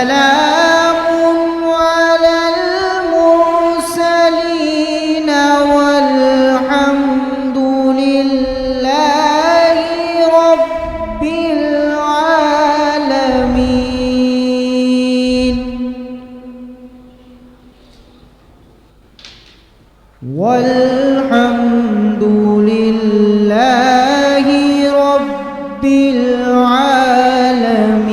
وسلام على المرسلين والحمد لله رب العالمين. والحمد لله رب العالمين.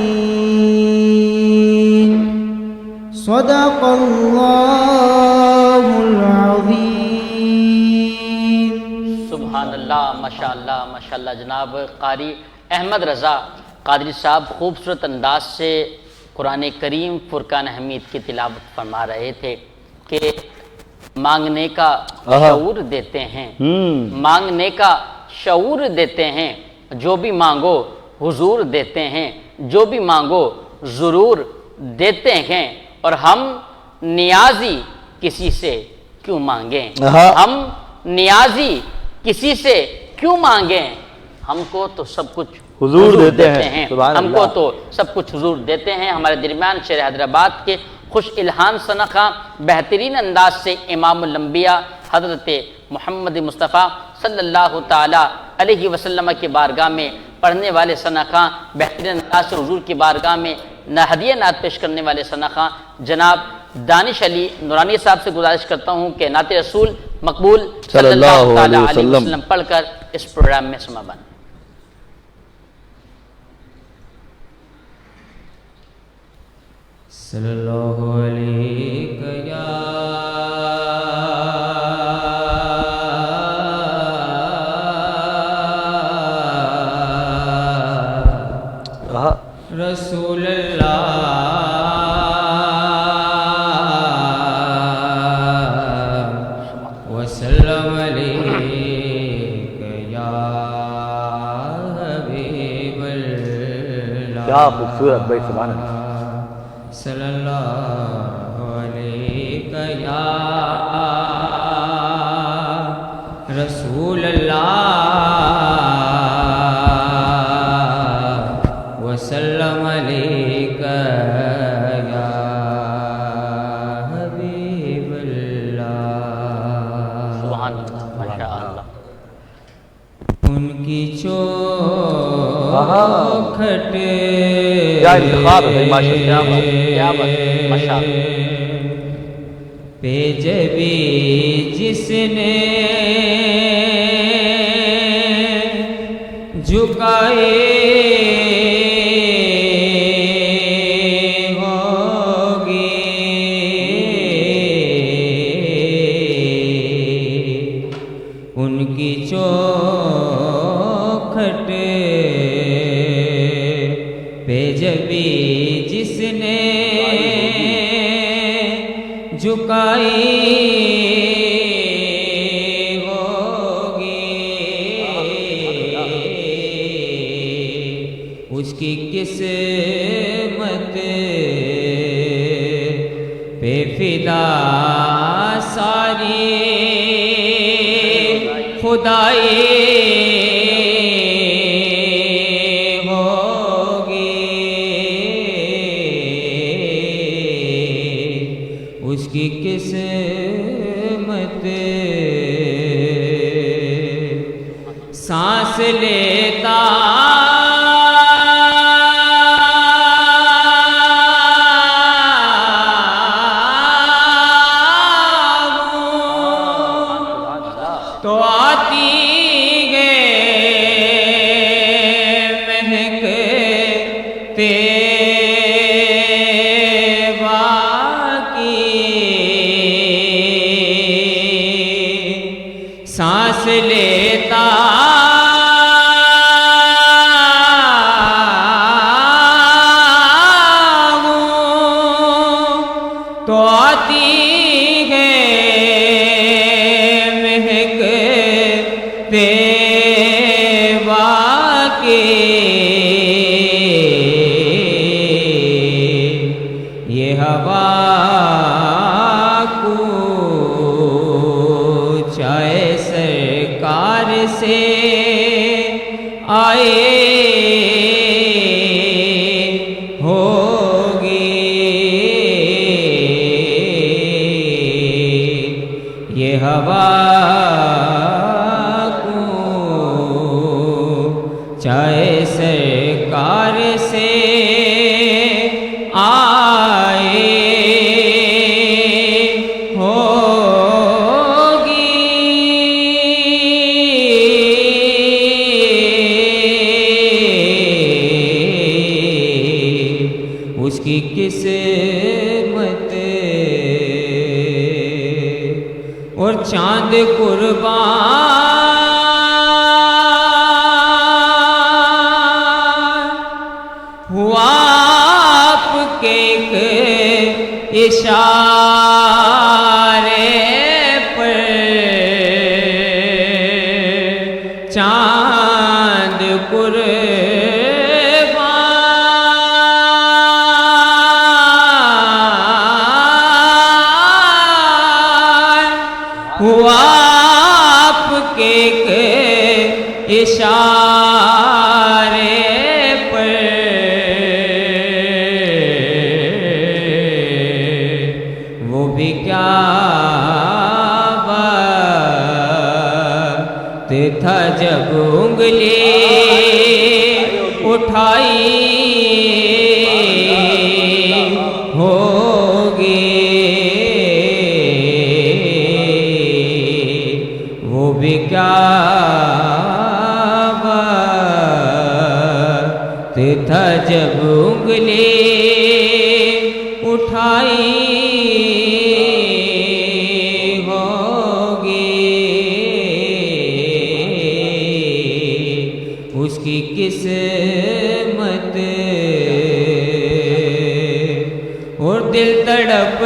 صدق الله العظيم. سبحان اللہ، ماشاء اللہ جناب قاری احمد رضا قادری صاحب خوبصورت انداز سے قرآن کریم فرقان حمید کی تلاوت فرما رہے تھے کہ مانگنے کا شعور دیتے ہیں، مانگنے کا شعور دیتے ہیں، جو بھی مانگو حضور دیتے ہیں، جو بھی مانگو ضرور دیتے ہیں، اور ہم نیازی کسی سے کیوں مانگیں، ہم نیازی کسی سے کیوں مانگیں، ہم کو تو سب کچھ حضور دیتے ہیں. ہم کو تو سب کچھ حضور دیتے ہیں. ہمارے درمیان شہر حیدرآباد کے خوش الہان سنخاں بہترین انداز سے امام الانبیاء حضرت محمد مصطفیٰ صلی اللہ تعالی علیہ وسلم کی بارگاہ میں پڑھنے والے سنخاں بہترین انداز سے حضور کی بارگاہ میں ہدیہ نعت پیش کرنے والے سنخاں جناب دانش علی نورانی صاحب سے گزارش کرتا ہوں کہ نعت رسول مقبول صلی اللہ تعالی علیہ وسلم پڑھ کر اس پروگرام میں سما بن. صلی اللہ علیہ یا رسول اللہ وسلم علیک یا حبیب اللہ. کیا خوبصورت بھائی، سبحان اللہ. صلی اللہ علیہ یا رسول اللہ وسلم علیک یا حبیب اللہ. سبحان اللہ، ماشاء اللہ. ان کی چوکھٹ کیا انتخاب ہے بھائی، ماشاء اللہ. کیا بات، ماشاء اللہ. پہ جبی جس نے جھکائے ہوگی ان کی چوکھٹ پہ جبی جس نے جھکائی ہوگی اس کی قسمت پہ فدا ساری خدائی اس کی قسمت سانس لیتا تو آتی ہے مہکتے سانس لیتا ہوں تو آتی ہے مہکتے واقعی یہ ہوا سے یہ ہوا کو چاہے سرکار سے آئے اس کی قسمت اور چاند قربان ہوا آپ کے ایک اشارے پر چاند ہوا آپ کے ایک اشارے پر وہ بھی کیا بات تھا جب انگلی اٹھائی ہوگی کیا بات تھا جب انگلی اٹھائی ہوگی اس کی قسمت اور دل تڑپ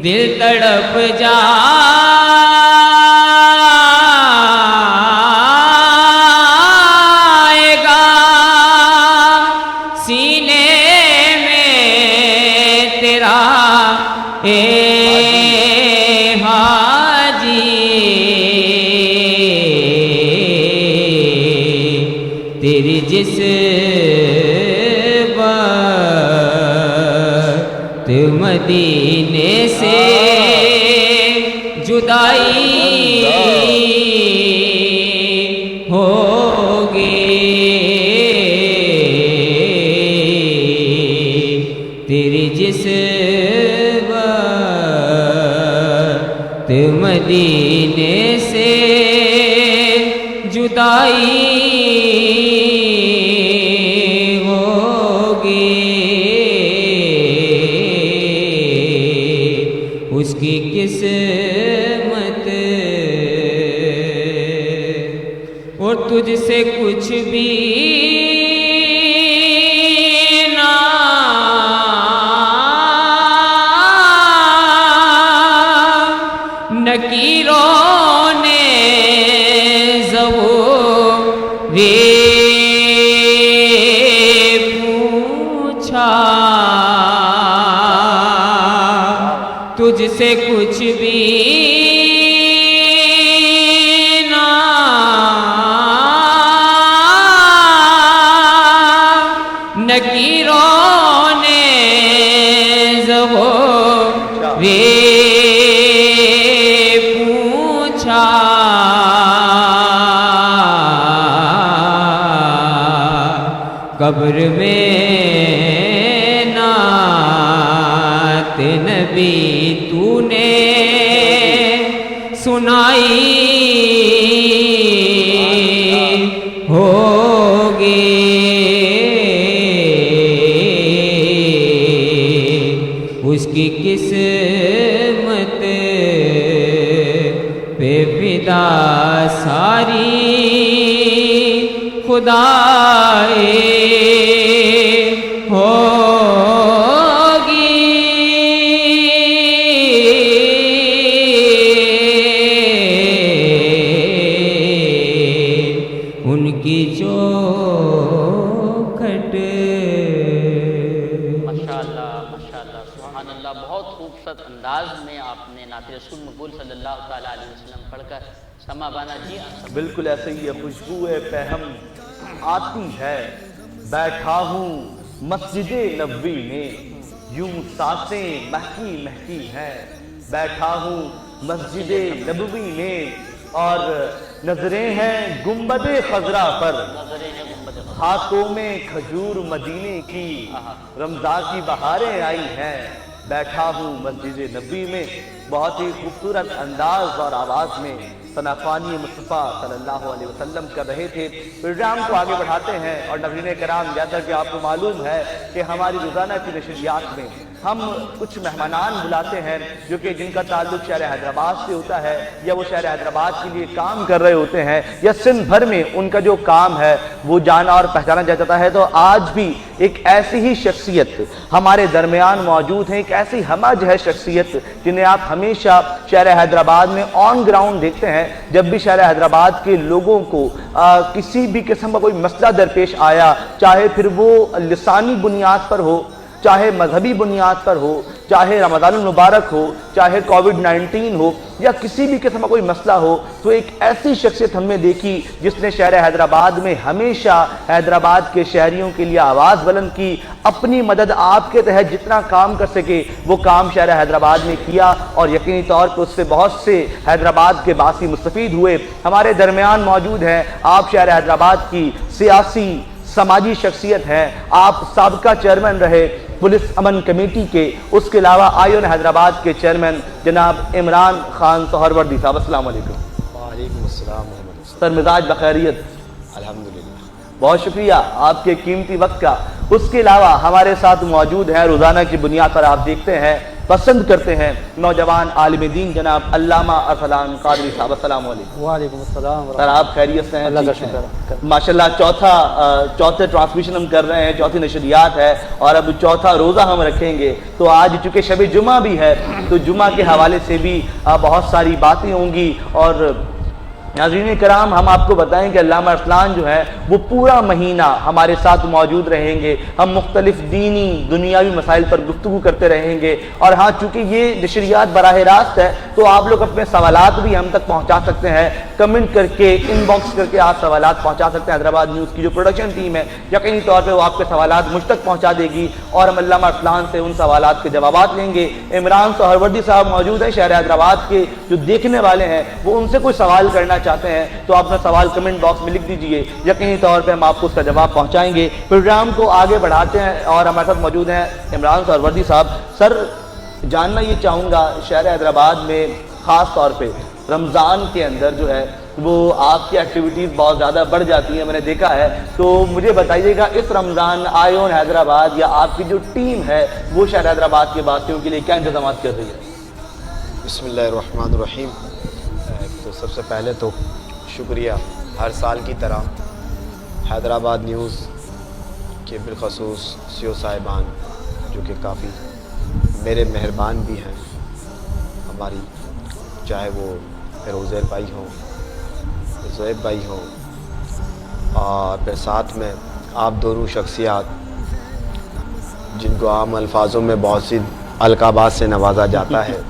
دل تڑپ جائے گا سینے میں تیرا اے حاجی تیری جس مدینے سے جدائی ہوگی تیری جس وقت مدینے سے جدائی اس کی قسمت اور تجھ سے کچھ بھی نہ نکیروں نے پوچھا تجھ سے کچھ بھی نہ نکیروں نے پوچھا قبر میں نعت نبی تو نے سنائی ہوگی اس کی قسمت پہ فدا ساری خدائے ہوگی ان کی چوکھٹ خوبصورت انداز میں آپ نے نعت رسول مقبول صلی اللہ تعالیٰ علیہ وسلم پڑھ کر سما بانا. جی بالکل ایسے ہی خوشبو پہم آتی ہے، بیٹھا ہوں مسجد نبوی میں، یوں سانسیں مہکی مہکی ہیں، بیٹھا ہوں مسجد نبوی میں، اور نظریں ہیں گنبد خضرا پر، ہاتھوں میں کھجور مدینے کی، رمضان کی بہاریں آئی ہیں، بیٹھا ہوں مسجد نبوی میں. بہت ہی خوبصورت انداز اور آواز میں ثناءفانی مصطفیٰ صلی اللہ علیہ وسلم کر رہے تھے. پروگرام کو آگے بڑھاتے ہیں اور ناظرین کرام، جیسا کہ آپ کو معلوم ہے کہ ہماری روزانہ کی نشریات میں ہم کچھ مہمانان بلاتے ہیں جو کہ جن کا تعلق شہر حیدرآباد سے ہوتا ہے، یا وہ شہر حیدرآباد کے لیے کام کر رہے ہوتے ہیں، یا سندھ بھر میں ان کا جو کام ہے وہ جانا اور پہچانا جاتا ہے. تو آج بھی ایک ایسی ہی شخصیت ہمارے درمیان موجود ہیں، ایک ایسی ہمہ جہت شخصیت جنہیں آپ ہمیشہ شہر حیدرآباد میں آن گراؤنڈ دیکھتے ہیں. جب بھی شہر حیدرآباد کے لوگوں کو کسی بھی قسم کا کوئی مسئلہ درپیش آیا، چاہے پھر وہ لسانی بنیاد پر ہو، چاہے مذہبی بنیاد پر ہو، چاہے رمضان المبارک ہو، چاہے کووڈ-19 ہو، یا کسی بھی قسم کا کوئی مسئلہ ہو، تو ایک ایسی شخصیت ہم نے دیکھی جس نے شہر حیدرآباد میں ہمیشہ حیدرآباد کے شہریوں کے لیے آواز بلند کی، اپنی مدد آپ کے تحت جتنا کام کر سکے وہ کام شہر حیدرآباد میں کیا، اور یقینی طور پر اس سے بہت سے حیدرآباد کے باسی مستفید ہوئے. ہمارے درمیان موجود ہیں، آپ شہر حیدرآباد کی سیاسی سماجی شخصیت ہیں، آپ سابقہ چیئرمین رہے پولیس امن کمیٹی کے، اس کے علاوہ آئیون حیدرآباد کے چیئرمین جناب عمران خان سہروردی صاحب. السلام علیکم. وعلیکم السلام ورحمۃ اللہ. سر مزاج بخیریت؟ الحمدللہ. بہت شکریہ آپ کے قیمتی وقت کا. اس کے علاوہ ہمارے ساتھ موجود ہیں، روزانہ کی بنیاد پر آپ دیکھتے ہیں، پسند کرتے ہیں، نوجوان عالم دین جناب علامہ ارسلان قادری صاحب. السلام علیکم. وعلیکم السلام. سر آپ خیریت سے ہیں؟ اللہ کا شکر. ماشاءاللہ چوتھے ٹرانسمیشن ہم کر رہے ہیں، چوتھی نشریات ہے، اور اب چوتھا روزہ ہم رکھیں گے. تو آج چونکہ شب جمعہ بھی ہے تو جمعہ کے حوالے سے بھی بہت ساری باتیں ہوں گی. اور ناظرین کرام، ہم آپ کو بتائیں کہ علامہ ارسلان جو ہے وہ پورا مہینہ ہمارے ساتھ موجود رہیں گے. ہم مختلف دینی دنیاوی مسائل پر گفتگو کرتے رہیں گے. اور ہاں، چونکہ یہ نشریات براہ راست ہے تو آپ لوگ اپنے سوالات بھی ہم تک پہنچا سکتے ہیں، کمنٹ کر کے، ان باکس کر کے آپ سوالات پہنچا سکتے ہیں. حیدرآباد نیوز کی جو پروڈکشن ٹیم ہے یقینی طور پہ وہ آپ کے سوالات مجھ تک پہنچا دے گی، اور ہم علامہ ارسلان سے ان سوالات کے جوابات لیں گے. عمران سہروردی صاحب موجود ہیں شہر حیدرآباد کے، جو دیکھنے والے ہیں وہ ان سے کوئی سوال کرنا چاہتے ہیں تو آپ اپنا سوال کمنٹ باکس میں لکھ دیجئے، یقینی طور پہ ہم آپ کو اس کا جواب پہنچائیں گے. پروگرام کو آگے بڑھاتے ہیں اور ہمارے ساتھ موجود ہیں عمران سہروردی صاحب. سر، جاننا یہ چاہوں گا، شہر حیدرآباد میں خاص طور پہ رمضان کے اندر جو ہے وہ آپ کی ایکٹیویٹیز بہت زیادہ بڑھ جاتی ہیں، میں نے دیکھا ہے. تو مجھے بتائیے گا اس رمضان آئیون حیدرآباد یا آپ کی جو ٹیم ہے وہ شہر حیدرآباد کے باسیوں کے لیے کیا انتظامات کر رہی ہے؟ بسم اللہ الرحمن الرحیم. تو سب سے پہلے تو شکریہ، ہر سال کی طرح حیدرآباد نیوز کے بالخصوص سی او صاحبان جو کہ کافی میرے مہربان بھی ہیں، ہماری چاہے وہ فیروزیر بھائی ہوں، زیب بھائی ہوں، اور پھر ساتھ میں آپ دونوں شخصیات جن کو عام الفاظوں میں بہت سی القابات سے نوازا جاتا ہے.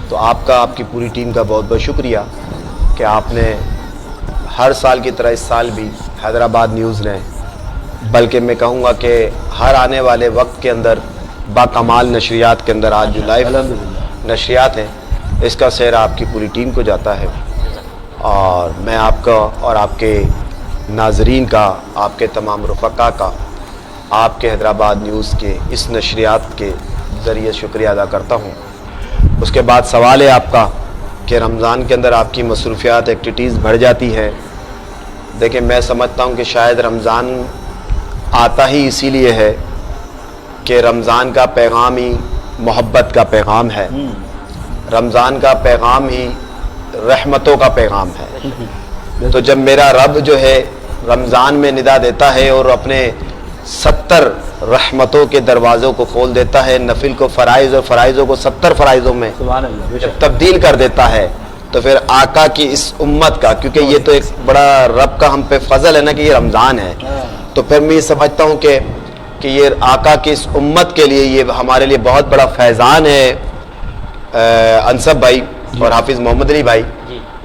تو آپ کا، آپ کی پوری ٹیم کا بہت بہت شکریہ کہ آپ نے ہر سال کی طرح اس سال بھی حیدرآباد نیوز نے، بلکہ میں کہوں گا کہ ہر آنے والے وقت کے اندر باکمال نشریات کے اندر آج جو لائیو نشریات ہیں اس کا سیر آپ کی پوری ٹیم کو جاتا ہے. اور میں آپ کا اور آپ کے ناظرین کا، آپ کے تمام رفقا کا، آپ کے حیدرآباد نیوز کے اس نشریات کے ذریعے شکریہ ادا کرتا ہوں. اس کے بعد سوال ہے آپ کا کہ رمضان کے اندر آپ کی مصروفیات، ایکٹیویٹیز بڑھ جاتی ہیں. دیکھیں، میں سمجھتا ہوں کہ شاید رمضان آتا ہی اسی لیے ہے کہ رمضان کا پیغام ہی محبت کا پیغام ہے، رمضان کا پیغام ہی رحمتوں کا پیغام ہے. تو جب میرا رب جو ہے رمضان میں ندا دیتا ہے اور اپنے 70 رحمتوں کے دروازوں کو کھول دیتا ہے، نفل کو فرائض اور فرائضوں کو 70 فرائضوں میں جب تبدیل کر دیتا ہے، تو پھر آقا کی اس امت کا، کیونکہ یہ تو ایک بڑا رب کا ہم پہ فضل ہے نا کہ یہ رمضان ہے، تو پھر میں یہ سمجھتا ہوں کہ کہ یہ آقا کی اس امت کے لیے یہ ہمارے لیے بہت بڑا فیضان ہے انصب بھائی اور حافظ محمد علی بھائی.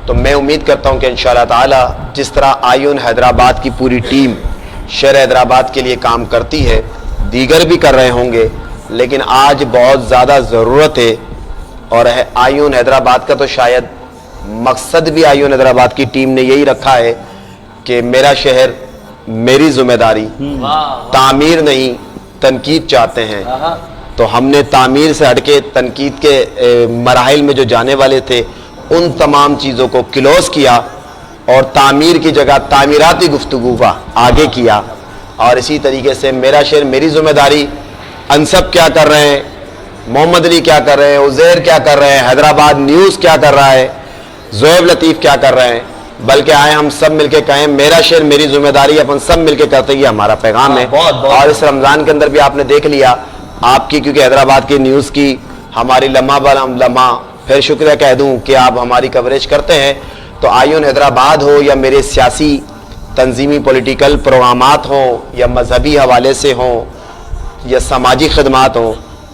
تو میں امید کرتا ہوں کہ انشاءاللہ تعالی جس طرح آئیون حیدرآباد کی پوری ٹیم شہر حیدرآباد کے لیے کام کرتی ہے, دیگر بھی کر رہے ہوں گے, لیکن آج بہت زیادہ ضرورت ہے. اور آئیون حیدرآباد کا تو شاید مقصد بھی آئیون حیدرآباد کی ٹیم نے یہی رکھا ہے کہ میرا شہر میری ذمہ داری, تعمیر نہیں تنقید چاہتے ہیں. تو ہم نے تعمیر سے ہٹ کے تنقید کے مراحل میں جو جانے والے تھے ان تمام چیزوں کو کلوز کیا اور تعمیر کی جگہ تعمیراتی گفتگو کا آگے کیا. اور اسی طریقے سے میرا شہر میری ذمہ داری, انصب کیا کر رہے ہیں, محمد علی کیا کر رہے ہیں, عزیر کیا کر رہے ہیں, حیدرآباد نیوز کیا کر رہا ہے, زہیب لطیف کیا کر رہے ہیں, بلکہ آئے ہم سب مل کے کہیں میرا شہر میری ذمہ داری, اپن سب مل کے کرتے یہ ہمارا پیغام ہے. اور اس رمضان کے اندر بھی آپ نے دیکھ لیا آپ کی, کیونکہ حیدرآباد کی نیوز کی ہماری لمحہ لمحہ پھر شکریہ کہہ دوں کہ آپ ہماری کوریج کرتے ہیں. تو آئیون حیدرآباد ہو یا میرے سیاسی تنظیمی پولیٹیکل پروگرامات ہوں یا مذہبی حوالے سے ہوں یا سماجی خدمات ہوں,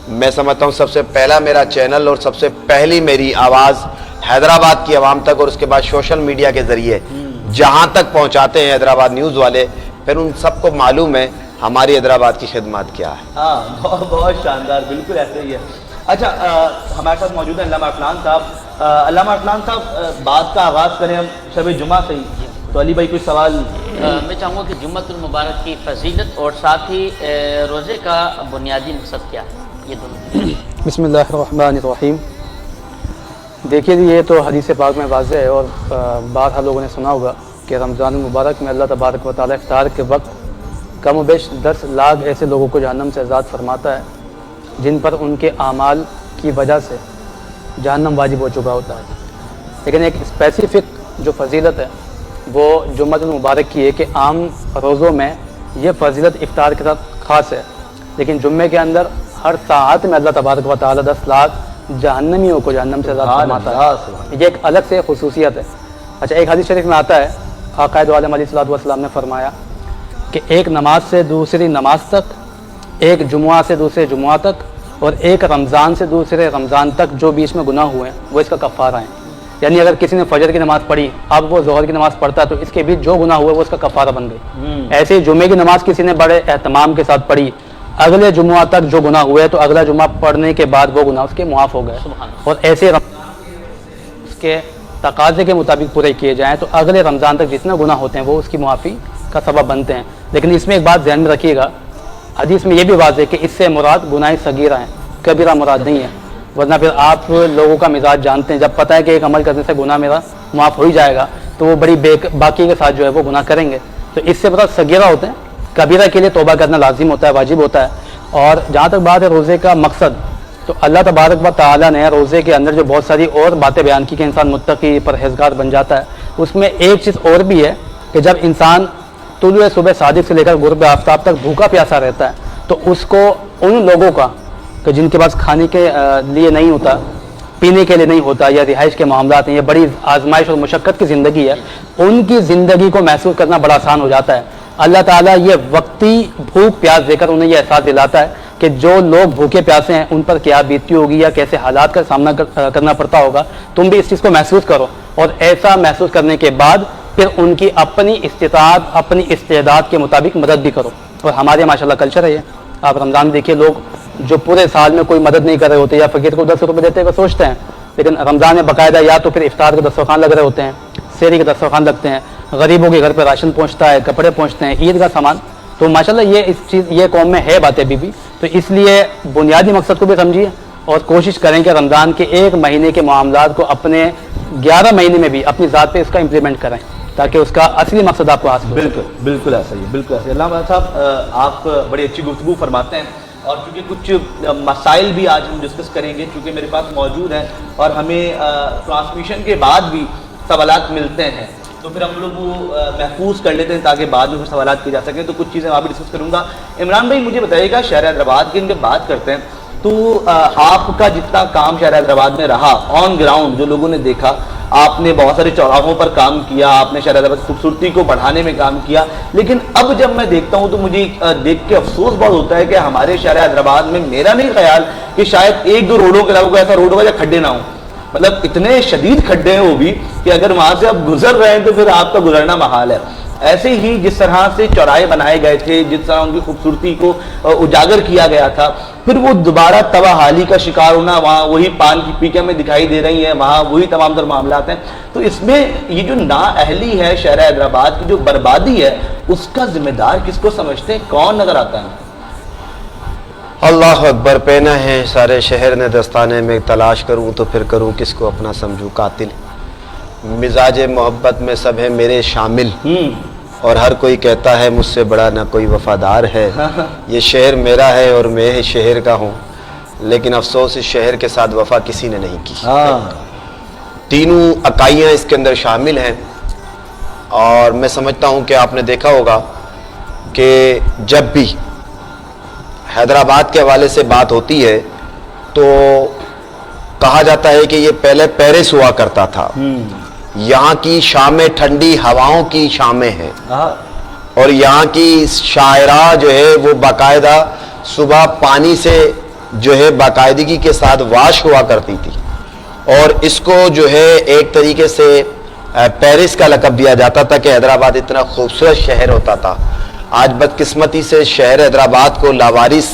میں سمجھتا ہوں سب سے پہلا میرا چینل اور سب سے پہلی میری آواز حیدرآباد کی عوام تک اور اس کے بعد سوشل میڈیا کے ذریعے جہاں تک پہنچاتے ہیں حیدرآباد نیوز والے, پھر ان سب کو معلوم ہے ہماری حیدرآباد کی خدمات کیا ہے. ہاں بہت شاندار, بالکل ایسے ہی ہے. اچھا ہمارے ساتھ موجود ہیں علامہ عرفان صاحب. علامہ عرفان صاحب بات کا آغاز کریں ہم شب جمعہ سے ہی, تو علی بھائی کوئی سوال؟ میں چاہوں گا کہ جمعۃ المبارک کی فضیلت اور ساتھ ہی روزے کا بنیادی مقصد کیا ہے, یہ دونوں. بسم اللہ الرحمن الرحیم. دیکھیے یہ تو حدیث پاک میں واضح ہے اور بارہا لوگوں نے سنا ہوگا کہ رمضان المبارک میں اللہ تبارک و تعالیٰ افطار کے وقت کم و بیش 10 لاکھ ایسے لوگوں کو جہنم سے آزاد فرماتا ہے جن پر ان کے اعمال کی وجہ سے جہنم واجب ہو چکا ہوتا ہے. لیکن ایک اسپیسیفک جو فضیلت ہے وہ جمعۃ المبارک کی ہے کہ عام روزوں میں یہ فضیلت افطار کے ساتھ خاص ہے, لیکن جمعے کے اندر ہر ساعت میں اللہ تبارک و تعالیٰ 10 لاکھ جہنمیوں کو جہنم سے آزاد فرماتا ہے. یہ ایک الگ سے خصوصیت ہے. اچھا ایک حدیث شریف میں آتا ہے قائد عالم علیہ الصلوۃ والسلام نے فرمایا کہ ایک نماز سے دوسری نماز تک, ایک جمعہ سے دوسرے جمعہ تک اور ایک رمضان سے دوسرے رمضان تک جو بیچ میں گناہ ہوئے ہیں وہ اس کا کفارہ ہیں. یعنی اگر کسی نے فجر کی نماز پڑھی اب وہ ظہر کی نماز پڑھتا ہے تو اس کے بیچ جو گناہ ہوئے وہ اس کا کفارہ بن گئی. ایسے ہی جمعے کی نماز کسی نے بڑے اہتمام کے ساتھ پڑھی, اگلے جمعہ تک جو گناہ ہوئے تو اگلا جمعہ پڑھنے کے بعد وہ گناہ اس کے معاف ہو گئے. اور ایسے اس کے تقاضے کے مطابق پورے کیے جائیں تو اگلے رمضان تک جتنے گناہ ہوتے ہیں وہ اس کی معافی کا سبب بنتے ہیں. لیکن اس میں ایک بات ذہن میں رکھیے گا, حدیث میں یہ بھی واضح ہے کہ اس سے مراد گناہ صغیرہ ہیں, کبیرہ مراد نہیں ہے. ورنہ پھر آپ لوگوں کا مزاج جانتے ہیں, جب پتہ ہے کہ ایک عمل کرنے سے گناہ میرا معاف ہو ہی جائے گا تو وہ بڑی باقی کے ساتھ جو ہے وہ گناہ کریں گے. تو اس سے مراد صغیرہ ہوتے ہیں, کبیرہ کے لیے توبہ کرنا لازم ہوتا ہے, واجب ہوتا ہے. اور جہاں تک بات ہے روزے کا مقصد, تو اللہ تبارک و تعالیٰ نے روزے کے اندر جو بہت ساری اور باتیں بیان کی کہ انسان متقی پرہیزگار بن جاتا ہے, اس میں ایک چیز اور بھی ہے کہ جب انسان طلوع صبح صادق سے لے کر غروب آفتاب تک بھوکا پیاسا رہتا ہے تو اس کو ان لوگوں کا کہ جن کے پاس کھانے کے لیے نہیں ہوتا, پینے کے لیے نہیں ہوتا یا رہائش کے معاملات ہیں, یہ بڑی آزمائش اور مشقت کی زندگی ہے, ان کی زندگی کو محسوس کرنا بڑا آسان ہو جاتا ہے. اللہ تعالیٰ یہ وقتی بھوک پیاس دے کر انہیں یہ احساس دلاتا ہے کہ جو لوگ بھوکے پیاسے ہیں ان پر کیا بیتی ہوگی یا کیسے حالات کا سامنا کرنا پڑتا ہوگا. تم بھی اس چیز کو محسوس کرو اور ایسا محسوس کرنے کے بعد پھر ان کی اپنی استطاعت اپنی استعداد کے مطابق مدد بھی کرو. اور ہمارے ماشاءاللہ کلچر ہے یہ. آپ رمضان دیکھیے, لوگ جو پورے سال میں کوئی مدد نہیں کر رہے ہوتے یا فقیر کو 10 روپے دیتے ہوئے سوچتے ہیں, لیکن رمضان میں باقاعدہ یا تو پھر افطار کے دسترخوان لگ رہے ہوتے ہیں, سحری کے دسترخوان لگتے ہیں, غریبوں کے گھر پہ راشن پہنچتا ہے, کپڑے پہنچتے ہیں, عید کا سامان. تو ماشاءاللہ یہ قوم میں ہے باتیں ابھی بھی. تو اس لیے بنیادی مقصد کو بھی سمجھیے اور کوشش کریں کہ رمضان کے 1 مہینے کے معاملات کو اپنے 11 مہینے میں بھی اپنی ذات پہ اس کا امپلیمنٹ کریں تاکہ اس کا اصلی مقصد آپ کو حاصل ہو. بالکل ایسا ہی ہے, بالکل ایسا. علامہ صاحب آپ بڑی اچھی گفتگو فرماتے ہیں اور چونکہ کچھ مسائل بھی آج ہم ڈسکس کریں گے چونکہ میرے پاس موجود ہیں اور ہمیں ٹرانسمیشن کے بعد بھی سوالات ملتے ہیں تو پھر ہم لوگ وہ محفوظ کر لیتے ہیں تاکہ بعد میں سوالات کیے جا سکیں. تو کچھ چیزیں وہاں بھی ڈسکس کروں گا. عمران بھائی مجھے بتائیے گا, شہر حیدرآباد کی جب بات کرتے ہیں تو آپ کا جتنا کام شہر حیدرآباد میں رہا آن گراؤنڈ جو لوگوں نے دیکھا, آپ نے بہت سارے چوراہوں پر کام کیا, آپ نے شہر حیدرآباد کی خوبصورتی کو بڑھانے میں کام کیا, لیکن اب جب میں دیکھتا ہوں تو مجھے دیکھ کے افسوس بہت ہوتا ہے کہ ہمارے شہر حیدرآباد میں میرا نہیں خیال کہ شاید ایک دو روڈوں کے علاوہ کوئی ایسا روڈ ہوگا جہاں کھڈے نہ ہوں. مطلب اتنے شدید کھڈے ہیں وہ بھی کہ اگر وہاں سے آپ گزر رہے ہیں تو پھر آپ کا گزرنا محال ہے. ایسے ہی جس طرح سے چوراہے بنائے گئے تھے, جس طرح ان کی خوبصورتی کو اجاگر کیا گیا تھا, پھر وہ دوبارہ تباہ حالی کا شکار ہونا, وہاں وہی پان کی پیکیں میں دکھائی دے رہی ہیں, وہاں وہی تمام تر معاملات ہیں. تو اس میں یہ جو نااہلی ہے شہر حیدرآباد کی, جو بربادی ہے, اس کا ذمہ دار کس کو سمجھتے ہیں, کون نظر آتا ہے؟ اللہ اکبر. پہنا ہے سارے شہر نے دستانے میں, تلاش کروں تو پھر کروں کس کو اپنا سمجھوں قاتل. مزاج محبت میں سب ہے میرے شامل, اور ہر کوئی کہتا ہے مجھ سے بڑا نہ کوئی وفادار ہے. یہ شہر میرا ہے اور میں شہر کا ہوں, لیکن افسوس اس شہر کے ساتھ وفا کسی نے نہیں کی. تینوں اکائیاں اس کے اندر شامل ہیں. اور میں سمجھتا ہوں کہ آپ نے دیکھا ہوگا کہ جب بھی حیدرآباد کے حوالے سے بات ہوتی ہے تو کہا جاتا ہے کہ یہ پہلے پیرس ہوا کرتا تھا. یہاں کی شامیں ٹھنڈی ہواؤں کی شامیں ہیں, اور یہاں کی شاعرہ جو ہے وہ باقاعدہ صبح پانی سے جو ہے باقاعدگی کے ساتھ واش ہوا کرتی تھی. اور اس کو جو ہے ایک طریقے سے پیرس کا لقب دیا جاتا تھا کہ حیدرآباد اتنا خوبصورت شہر ہوتا تھا. آج بدقسمتی سے شہر حیدرآباد کو لاوارث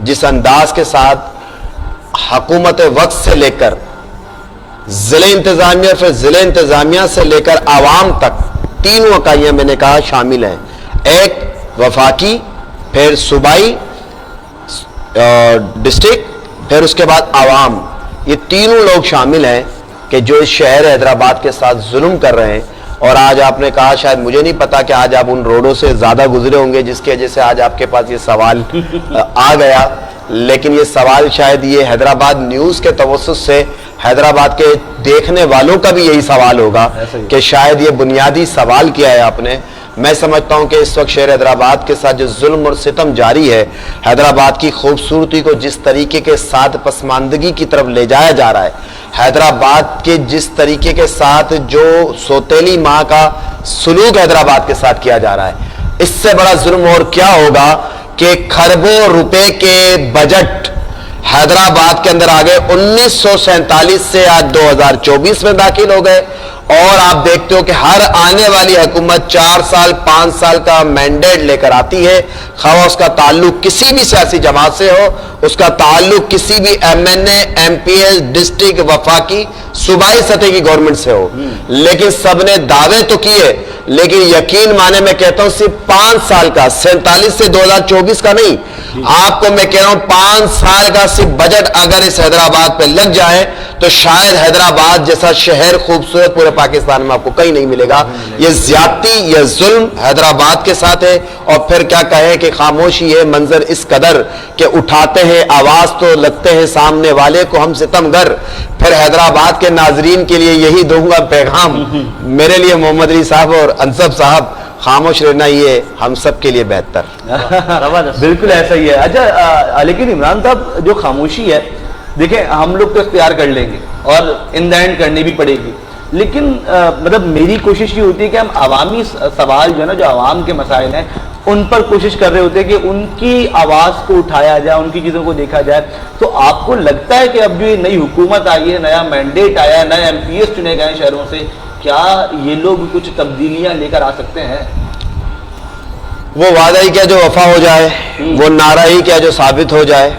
جس انداز کے ساتھ حکومت وقت سے لے کر ضلع انتظامیہ, پھر ضلع انتظامیہ سے لے کر عوام تک تینوں اکائیاں میں نے کہا شامل ہیں. ایک وفاقی, پھر صوبائی ڈسٹرکٹ, پھر اس کے بعد عوام. یہ تینوں لوگ شامل ہیں کہ جو اس شہر حیدرآباد کے ساتھ ظلم کر رہے ہیں. اور آج آپ نے کہا, شاید مجھے نہیں پتا کہ آج آپ ان روڈوں سے زیادہ گزرے ہوں گے جس کی وجہ سے آج آپ کے پاس یہ سوال آ گیا, لیکن یہ سوال شاید یہ حیدرآباد نیوز کے توسط سے حیدرآباد کے دیکھنے والوں کا بھی یہی سوال ہوگا کہ شاید یہ بنیادی سوال کیا ہے آپ نے. میں سمجھتا ہوں کہ اس وقت شہر حیدرآباد کے ساتھ جو ظلم اور ستم جاری ہے, حیدرآباد کی خوبصورتی کو جس طریقے کے ساتھ پسماندگی کی طرف لے جایا جا رہا ہے, حیدرآباد کے جس طریقے کے ساتھ جو سوتیلی ماں کا سلوک حیدرآباد کے ساتھ کیا جا رہا ہے, اس سے بڑا ظلم اور کیا ہوگا کہ کھربوں روپے کے بجٹ حیدرآباد کے اندر آگے 1947 سے آج 2024 میں داخل ہو گئے. اور آپ دیکھتے ہو کہ ہر آنے والی حکومت 4 سال 5 سال کا مینڈیٹ لے کر آتی ہے, خواہ اس کا تعلق کسی بھی سیاسی جماعت سے ہو, اس کا تعلق کسی بھی ایم این اے, ایم پی ایس, ڈسٹرکٹ, وفاقی, صوبائی سطح کی گورنمنٹ سے ہو. لیکن سب نے دعوے تو کیے, لیکن یقین مانے میں کہتا ہوں صرف 5 سال کا, 47 سے 2024 کا نہیں, آپ کو میں کہہ رہا ہوں 5 سال کا صرف بجٹ اگر اس حیدرآباد پہ لگ جائے تو شاید حیدرآباد جیسا شہر خوبصورت پورے پاکستان میں آپ کو کہیں نہیں ملے گا. یہ زیادتی, یہ ظلم حیدرآباد کے ساتھ ہے. اور پھر کیا کہیں کہ خاموشی ہے منظر اس قدر کہ اٹھاتے ہیں آواز تو لگتے ہیں سامنے والے کو ہم ستمگر. پھر حیدرآباد کے ناظرین کے لیے یہی دوں گا پیغام, میرے لیے محمد علی صاحب اور انصب صاحب, خاموش رہنا یہ ہم سب کے لیے بہتر. بالکل ایسا ہی ہے. اچھا, لیکن عمران صاحب جو خاموشی ہے, دیکھیں ہم لوگ تو اختیار کر لیں گے اور ان دا اینڈ کرنی بھی پڑے گی, لیکن مطلب میری کوشش یہ ہوتی ہے کہ ہم عوامی سوال جو ہے نا, جو عوام کے مسائل ہیں, ان پر کوشش کر رہے ہوتے ہیں کہ ان کی آواز کو اٹھایا جائے, ان کی چیزوں کو دیکھا جائے. تو آپ کو لگتا ہے کہ اب جو یہ نئی حکومت آئی ہے, نیا مینڈیٹ آیا ہے, نئے ایم پی ایس چنے گئے شہروں سے, کیا یہ لوگ کچھ تبدیلیاں لے کر آ سکتے ہیں؟ وہ وعدہ ہی کیا جو وفا ہو جائے, وہ نعرہ ہی کیا جو ثابت ہو جائے.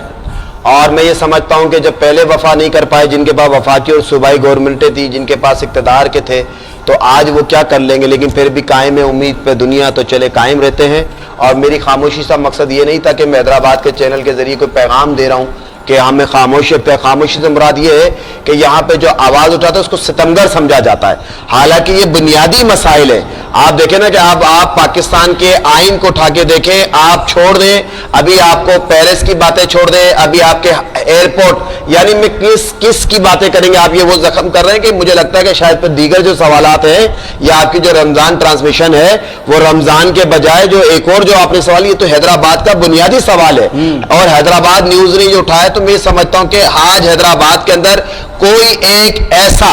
اور میں یہ سمجھتا ہوں کہ جب پہلے وفا نہیں کر پائے, جن کے پاس وفاقی اور صوبائی گورنمنٹیں تھی, جن کے پاس اقتدار کے تھے, تو آج وہ کیا کر لیں گے. لیکن پھر بھی قائم ہے امید پہ دنیا, تو چلے قائم رہتے ہیں. اور میری خاموشی کا مقصد یہ نہیں تھا کہ میں حیدرآباد کے چینل کے ذریعے کوئی پیغام دے رہا ہوں کہ ہمیں خاموشی پہ, خاموشی سے مراد یہ ہے کہ یہاں پہ جو آواز اٹھاتا ہے اس کو ستمگر سمجھا جاتا ہے. حالانکہ یہ بنیادی مسائل ہیں. آپ دیکھیں نا کہ آپ پاکستان کے آئین کو اٹھا کے دیکھیں, آپ چھوڑ دیں, ابھی آپ کو پیرس کی باتیں چھوڑ دیں, ابھی آپ کے ایئرپورٹ, یعنی میں کس کی باتیں کریں گے. آپ یہ وہ زخم کر رہے ہیں کہ مجھے لگتا ہے کہ شاید پہ دیگر جو سوالات ہیں, یا آپ کی جو رمضان ٹرانسمیشن ہے, وہ رمضان کے بجائے جو ایک اور جو آپ نے سوال, یہ تو حیدرآباد کا بنیادی سوال ہے. اور حیدرآباد نیوز نے جو اٹھایا, تو میں سمجھتا ہوں کہ آج حیدرآباد کے اندر کوئی ایک ایسا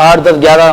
8, 10, 11,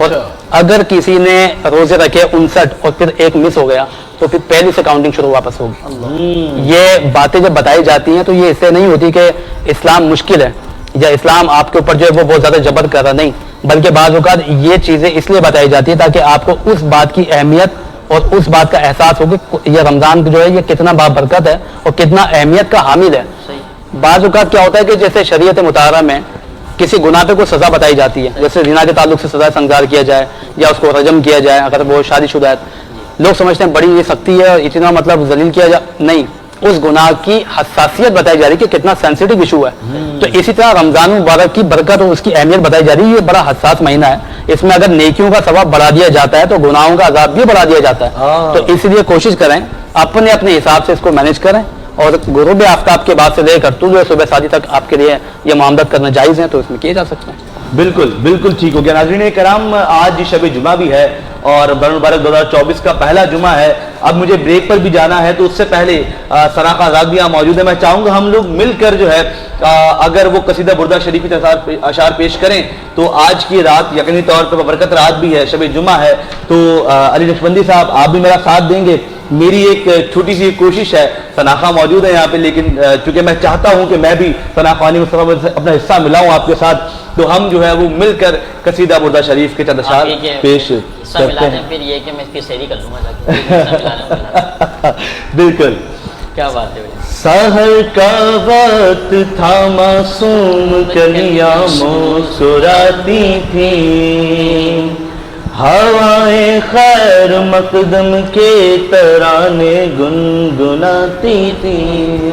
اور اگر کسی نے روزے رکھے 59 اور پھر ایک مس ہو گیا تو پھر پہلی سے کاؤنٹنگ شروع واپس ہوگی. یہ باتیں جب بتائی جاتی ہیں تو یہ اس سے نہیں ہوتی کہ اسلام مشکل ہے یا اسلام آپ کے اوپر جو ہے وہ بہت زیادہ جبر کر رہا, نہیں, بلکہ بعض اوقات یہ چیزیں اس لیے بتائی جاتی ہیں تاکہ آپ کو اس بات کی اہمیت اور اس بات کا احساس ہو کہ یہ رمضان جو ہے یہ کتنا بابرکت ہے اور کتنا اہمیت کا حامل ہے. بعض اوقات کیا ہوتا ہے کہ جیسے شریعت مطہرہ میں کسی گناہ پہ کوئی سزا بتائی جاتی ہے, جیسے زنا کے تعلق سے سزا سنگار کیا جائے یا اس کو رجم کیا جائے اگر وہ شادی شدہ ہے, لوگ سمجھتے ہیں بڑی یہ سختی ہے اور اتنا مطلب ذلیل کیا جائے, نہیں, اس گناہ کی حساسیت بتائی جا رہی ہے کہ کتنا سینسیٹیو ایشو ہے. تو اسی طرح رمضان مبارک کی برکت اور اس کی اہمیت بتائی جا رہی ہے, یہ بڑا حساس مہینہ ہے, اس میں اگر نیکیوں کا ثواب بڑھا دیا جاتا ہے تو گناہوں کا عذاب بھی بڑھا دیا جاتا ہے. تو اس لیے کوشش کریں اپنے اپنے حساب سے اس کو مینیج کریں, اور غروب آفتاب کے بعد سے لے کر طلوع صبح شادی تک آپ کے لیے یہ معاملات کرنا جائز ہیں, تو اس میں کیے جا سکتے ہیں. بالکل بالکل ٹھیک ہو گیا. ناظرین کرام, آج شب جمعہ بھی ہے اور رمضان مبارک 2024 کا پہلا جمعہ ہے. اب مجھے بریک پر بھی جانا ہے, تو اس سے پہلے ثنا خان آزاد بھی یہاں موجود ہے. میں چاہوں گا ہم لوگ مل کر جو ہے اگر وہ قصیدہ بردہ شریف کے اشعار پیش کریں تو آج کی رات یقینی طور پر برکت رات بھی ہے, شب جمعہ ہے. تو علی نقشبندی صاحب آپ بھی میرا ساتھ دیں گے. میری ایک چھوٹی سی کوشش ہے, ثنا خان موجود ہے یہاں پہ, لیکن چونکہ میں چاہتا ہوں کہ میں بھی ثنا خوانی مصطفیٰ سے اپنا حصہ ملاؤں آپ کے ساتھ, تو ہم جو ہے وہ مل کر قصیدہ بردہ شریف کے چند اشعار پیش کرتے ہیں. پھر یہ کہ میں اس کی سیری کر لوں گا. بالکل, کیا بات ہے. سحر کا وقت تھا, معصوم کلیاں مسکراتی تھیں, ہوائیں خیر مقدم کے ترانے گنگناتی تھی.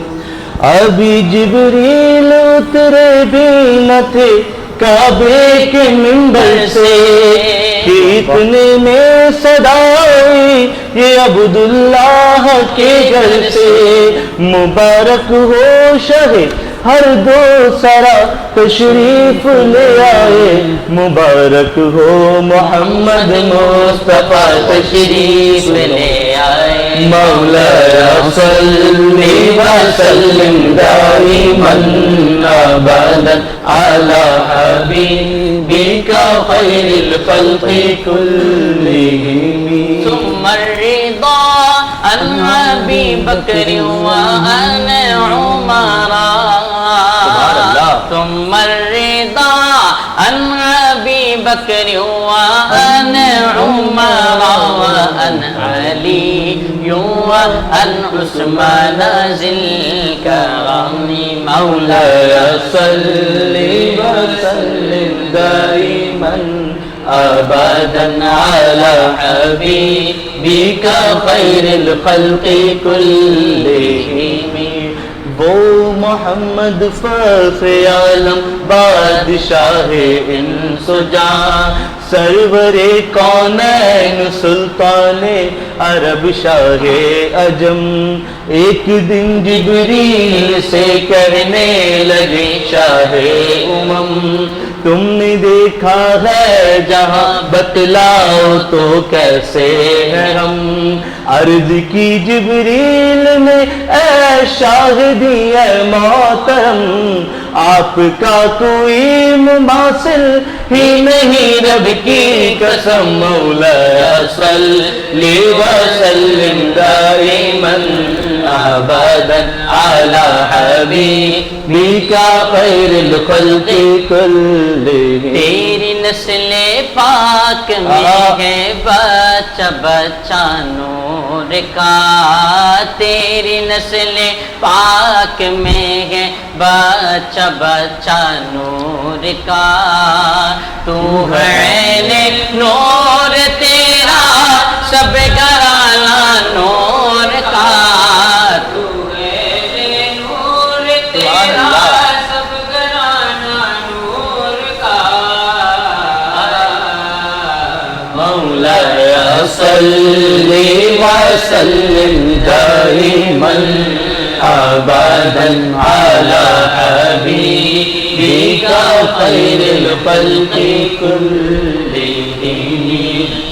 ابھی جبریل اترے بھی نہ تھے کعبے کے منبر سے کہ اتنے میں صدا آئی یہ عبداللہ کے گھر سے. مبارک ہو شہ ہر دو سرا تشریف لے آئے, مبارک ہو محمد مصطفیٰ تشریف لے آئے. مولانا صلی وسلم دائما ابدا علی حبیبک خیر الخلق کلہم. ثم الرضا عن ابی بکر وعن عمر, ثم الرضا عن ابی بکر وعن عمر وعن علی وعن عثمان ذی الکرم. مولانا صلی وسلم دائما ابدا علی حبیبک خیر الخلق کلہم. وہ محمد فخر عالم بادشاہ انس و جاں, سرور کونین سلطان عرب شاہ عجم. ایک دن جبریل سے کرنے لگے شاہ امم, تم نے دیکھا ہے جہاں بتلاؤ تو کیسے ہے ہم. عرض کی جبریل نے اے شاہدی اے محترم, آپ کا کوئی مماثل ہی نہیں رب کی قسم. مولانا صلی وسلم دائما ابدا علی حبیبک خیر الخلق کلہم. تیری نسل پاک میں ہے بچہ بچہ نور کا, تیری نسل پاک میں ہے بچہ بچہ نور کا. تو ہے نور تیرا سب گھرانہ نور کا, تو ہے نور تیرا سب گھرانہ نور کا. مولانا صلی وسلم دائما ابدا علی حبیبک خیر الخلق کلہم.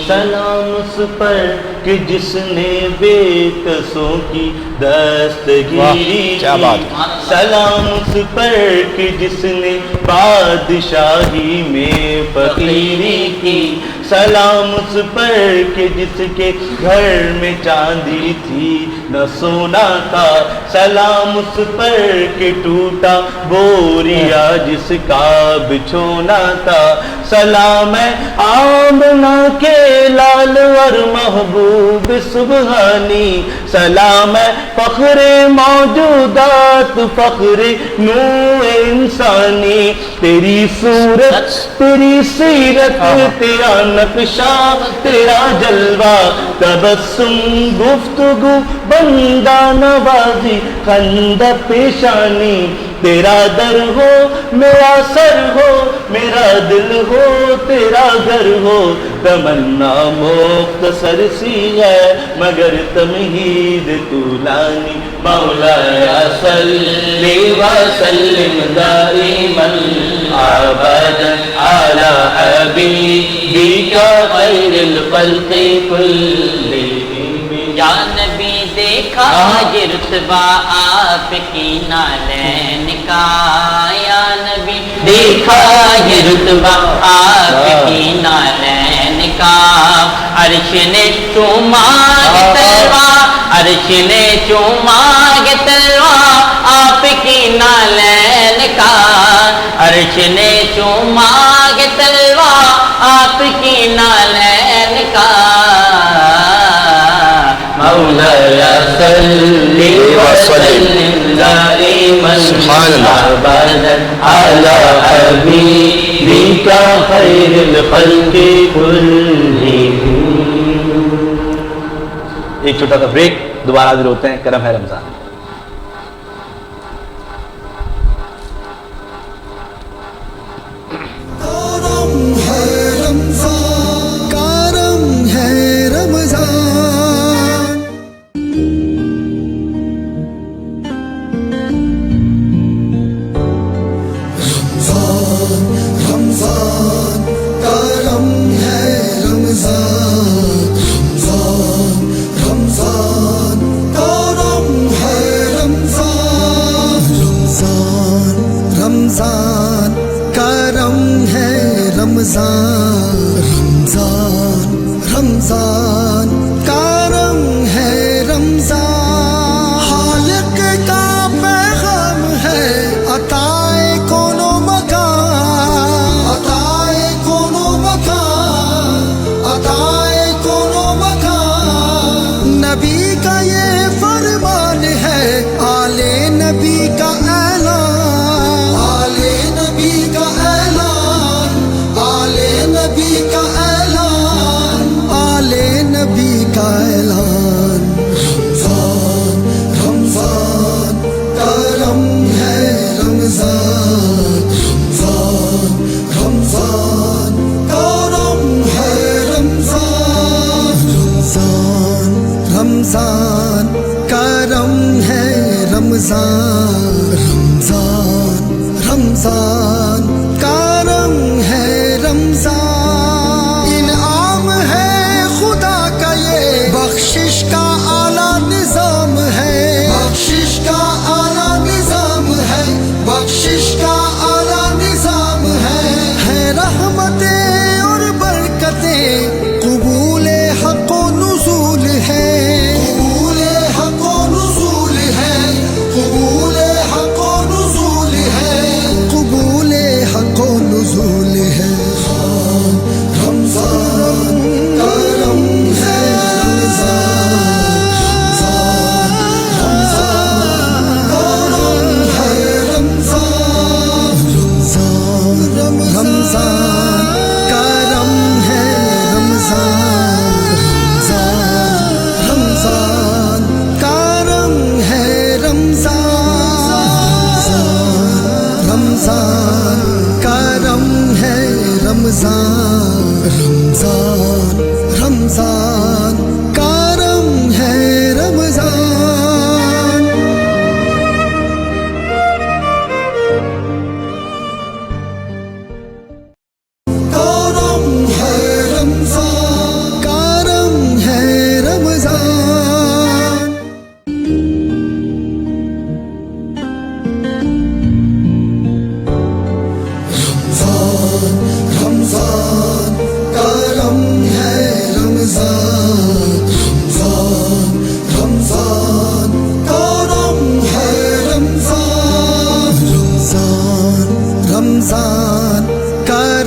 سلام اس پر کہ جس نے بے کسوں کی دستگیری کیا بات کی, سلام اس پر کہ جس نے بادشاہی میں فقیری کی, سلام اس پر کہ جس کے گھر میں چاندی تھی نہ سونا تھا، سلام اس پر کہ ٹوٹا بوریا جس کا بچھونا تھا، سلام ہے آمنہ کے لال اور محبوب سبحانی، سلام ہے فخر موجودات فخر نوع انسانی، تیری صورت تیری سیرت تیرا نقشہ تیرا جلوہ، تبسم گفتگو بندہ نوازی خندہ پیشانی، تیرا در ہو میرا سر ہو میرا دل ہو تیرا گھر ہو، تمنا مختصر سی ہے مگر تمہید طولانی، مولایا صلی وسلم دائما ابدا علی حبیبک خیر الخلق کلہم، یا نبی دیکھا یہ رتبہ آپ کی نالین کا، یا نبی دیکھا یہ رتبہ آپ کی نالین کا، عرش نے چوما یہ تلوار، عرش نے چوما یہ تلوار آپ کی نالین کا، عرش نے چوما یہ تلوار آپ کی نالین کا، مولایا صلی وسلم دائما ابدا علی حبیبک خیر الخلق کلہم۔ ایک چھوٹا سا بریک، دوبارہ حاضر ہوتے ہیں، کرم ہے رمضان۔ رمضان کرم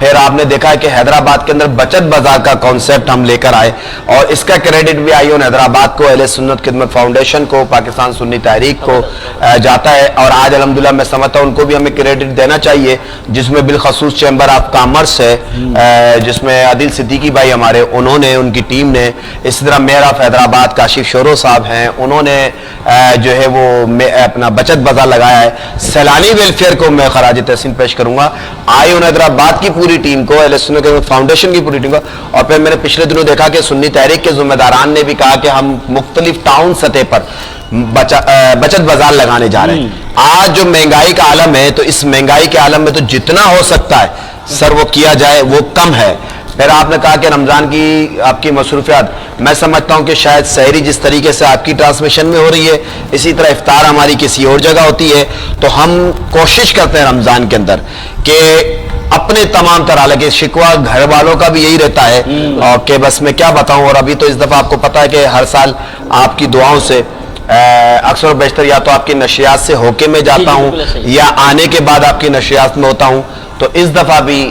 پھر آپ نے دیکھا ہے کہ حیدرآباد کے اندر بچت بازار کا کانسیپٹ ہم لے کر آئے اور اس کا کریڈٹ بھی آئیون حیدرآباد کو، اہل سنت خدمت فاؤنڈیشن کو، پاکستان سنی تحریک کو جاتا ہے، اور آج الحمدللہ میں سمجھتا ہوں ان کو بھی ہمیں کریڈٹ دینا چاہیے، جس میں بالخصوص چیمبر آف کامرس ہے، جس میں عادل صدیقی بھائی ہمارے، انہوں نے، ان کی ٹیم نے، اسی طرح میئر آف حیدرآباد کاشف شورو صاحب ہیں، انہوں نے جو ہے وہ اپنا بچت بازار لگایا ہے۔ سیلانی ویلفیئر کو میں خراج تحسین پیش کروں گا، آئیون حیدرآباد کی پوری ٹیم کو، اہل سنت فاؤنڈیشن کی پوری ٹیم کو، اور پھر میں نے پچھلے دنوں دیکھا کہ سنی تحریک کے ذمہ داران نے بھی کہا کہ ہم مختلف ٹاؤن سطح پر بچت بازار لگانے جا رہے ہیں۔ آج جو مہنگائی کا عالم ہے، تو اس مہنگائی کے عالم میں تو جتنا ہو سکتا ہے سر وہ کیا جائے وہ کم ہے۔ پھر آپ نے کہا کہ رمضان کی آپ کی مصروفیات، میں سمجھتا ہوں کہ شاید سحری جس طریقے سے آپ کی ٹرانسمیشن میں ہو رہی ہے، اسی طرح افطار ہماری کسی اور جگہ ہوتی ہے، تو ہم کوشش کرتے ہیں رمضان کے اندر کہ اپنے تمام طرح لگے شکوہ گھر والوں کا بھی یہی رہتا ہے، اور کہ بس میں کیا بتاؤں، اور ابھی تو اس دفعہ آپ کو پتا ہے کہ ہر سال آپ کی دعاؤں سے اکثر و بیشتر یا تو آپ کی نشریات سے ہو کے میں جاتا ہوں یا آنے کے بعد آپ کی نشریات میں ہوتا ہوں، تو اس دفعہ بھی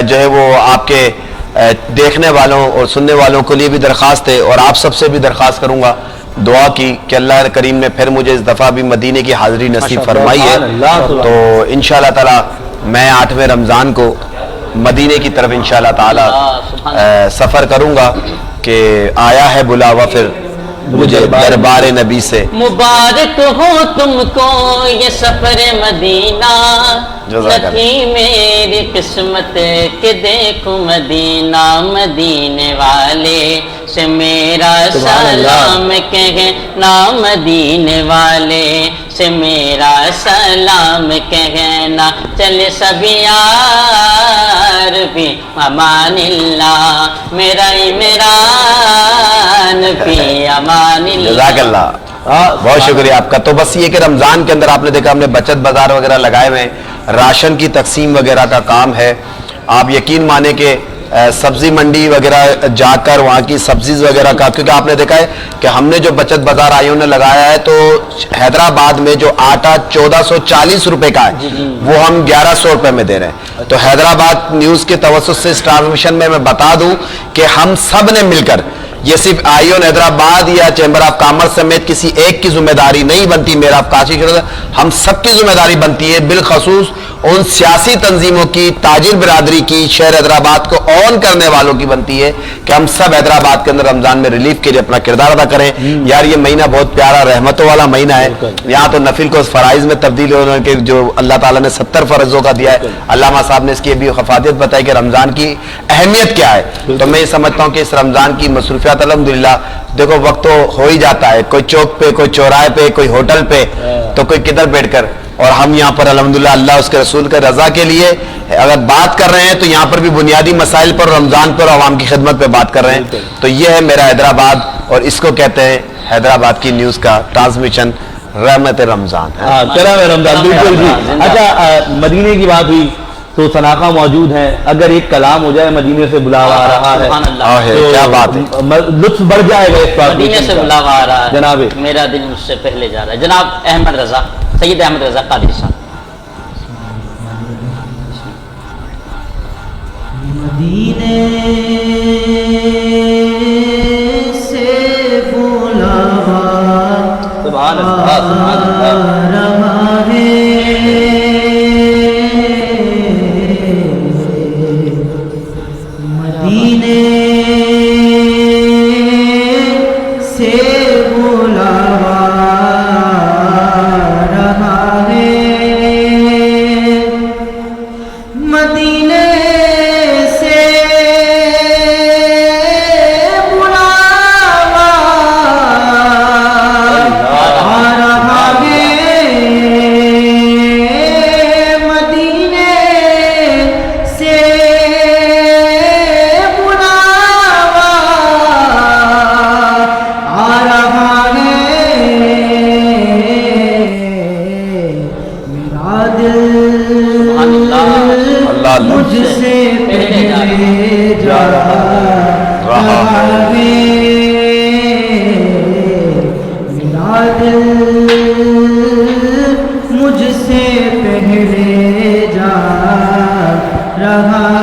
جو ہے وہ آپ کے دیکھنے والوں اور سننے والوں کے لیے بھی درخواست ہے، اور آپ سب سے بھی درخواست کروں گا دعا کی کہ اللہ کریم نے پھر مجھے اس دفعہ بھی مدینے کی حاضری نصیب فرمائی ہے، تو انشاءاللہ تعالی میں 8ویں رمضان کو مدینے کی طرف انشاءاللہ تعالی سفر کروں گا کہ آیا ہے بلاوا پھر مجھے دربار نبی سے۔ مبارک ہو تم کو یہ سفر مدینہ، سکی میری قسمت کہ دیکھوں مدینہ، مدینے والے سے میرا سلام کہنا، مدینے والے سے میرا سلام کہنا، چلے سب یار بھی امان اللہ، میرا عمران بھی امان اللہ۔ جزاک اللہ، بہت شکریہ آپ کا۔ تو بس یہ کہ رمضان کے اندر آپ نے دیکھا ہم نے بچت بازار وغیرہ لگائے ہوئے ہیں، راشن کی تقسیم وغیرہ کا کام ہے، آپ یقین مانیں کہ سبزی منڈی وغیرہ جا کر وہاں کی سبزیز وغیرہ کا، کیونکہ آپ نے دیکھا ہے کہ ہم نے جو بچت بازار آئیوں نے لگایا ہے، تو حیدرآباد میں جو آٹا 1440 روپے کا ہے وہ ہم 1100 روپے میں دے رہے ہیں۔ تو حیدرآباد نیوز کے توسط سے اس ٹرانسمیشن میں بتا دوں کہ ہم سب نے مل کر، یہ صرف آئیون حیدرآباد یا چیمبر آف کامرس سمیت کسی ایک کی ذمہ داری نہیں بنتی، میرا آپ کاشی شروع، ہم سب کی ذمہ داری بنتی ہے، بالخصوص ان سیاسی تنظیموں کی، تاجر برادری کی، شہر حیدرآباد کو آن کرنے والوں کی بنتی ہے کہ ہم سب حیدرآباد کے اندر رمضان میں ریلیف کے لیے اپنا کردار ادا کریں۔ یار یہ مہینہ بہت پیارا رحمتوں والا مہینہ ہے، یہاں تو نفل کو فرائض میں تبدیل ہونے کے جو اللہ تعالیٰ نے 70 فرضوں کا دیا ہے، علامہ صاحب نے اس کی بھی خفادیت بتائی کہ رمضان کی اہمیت کیا ہے۔ تو میں یہ سمجھتا ہوں کہ اس رمضان کی مصروفیات الحمدللہ دیکھو وقت تو ہو ہی جاتا ہے، کوئی چوک پہ، کوئی چوراہے پہ، کوئی ہوٹل پہ، تو کوئی کدھر بیٹھ کر، اور ہم یہاں پر الحمدللہ اللہ اس کے رسول کے رضا کے لیے اگر بات کر رہے ہیں تو یہاں پر بھی بنیادی مسائل پر، رمضان پر، عوام کی خدمت پہ بات کر رہے ہیں۔ تو یہ ہے میرا حیدرآباد، اور اس کو کہتے ہیں حیدرآباد کی نیوز کا ٹرانسمیشن رحمت رمضان۔ کرم رمضان، بالکل جی۔ اچھا مدینے کی بات ہوئی تو سناخہ موجود ہیں، اگر ایک کلام ہو جائے مدینے سے بلاوا آ رہا ہے، سبحان اللہ، کیا بات ہے، لطف بڑھ جائے گا اس بات مدینے سے بلاوا آ رہا ہے، جناب میرا دل مجھ سے پہلے جا رہا ہے۔ جناب احمد رضا، سید احمد رضا قادری صاحب۔ مدینے سے بلاوا سبحان اللہ، سبحان اللہ۔ رہا ہے، مدینے سے بلاوا رہا ہے، مدینے سے بلاوا آ رہا ہے، مدینے سے بلاوا آ رہا ہے، میرا دل مجھ سے پہلے جا رہا ہے، میرا دل مجھ سے پہلے جا رہا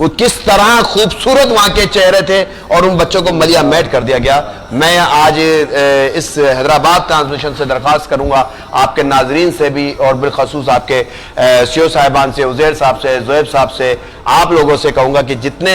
وہ کس طرح خوبصورت وہاں کے چہرے تھے اور ان بچوں کو ملیا میٹ کر دیا گیا. میں آج اس حیدرآباد ٹرانسمیشن سے درخواست کروں گا آپ کے ناظرین سے بھی اور بالخصوص آپ کے سیو صاحبان سے, عزیر صاحب سے, زہیب صاحب سے, آپ لوگوں سے کہوں گا کہ جتنے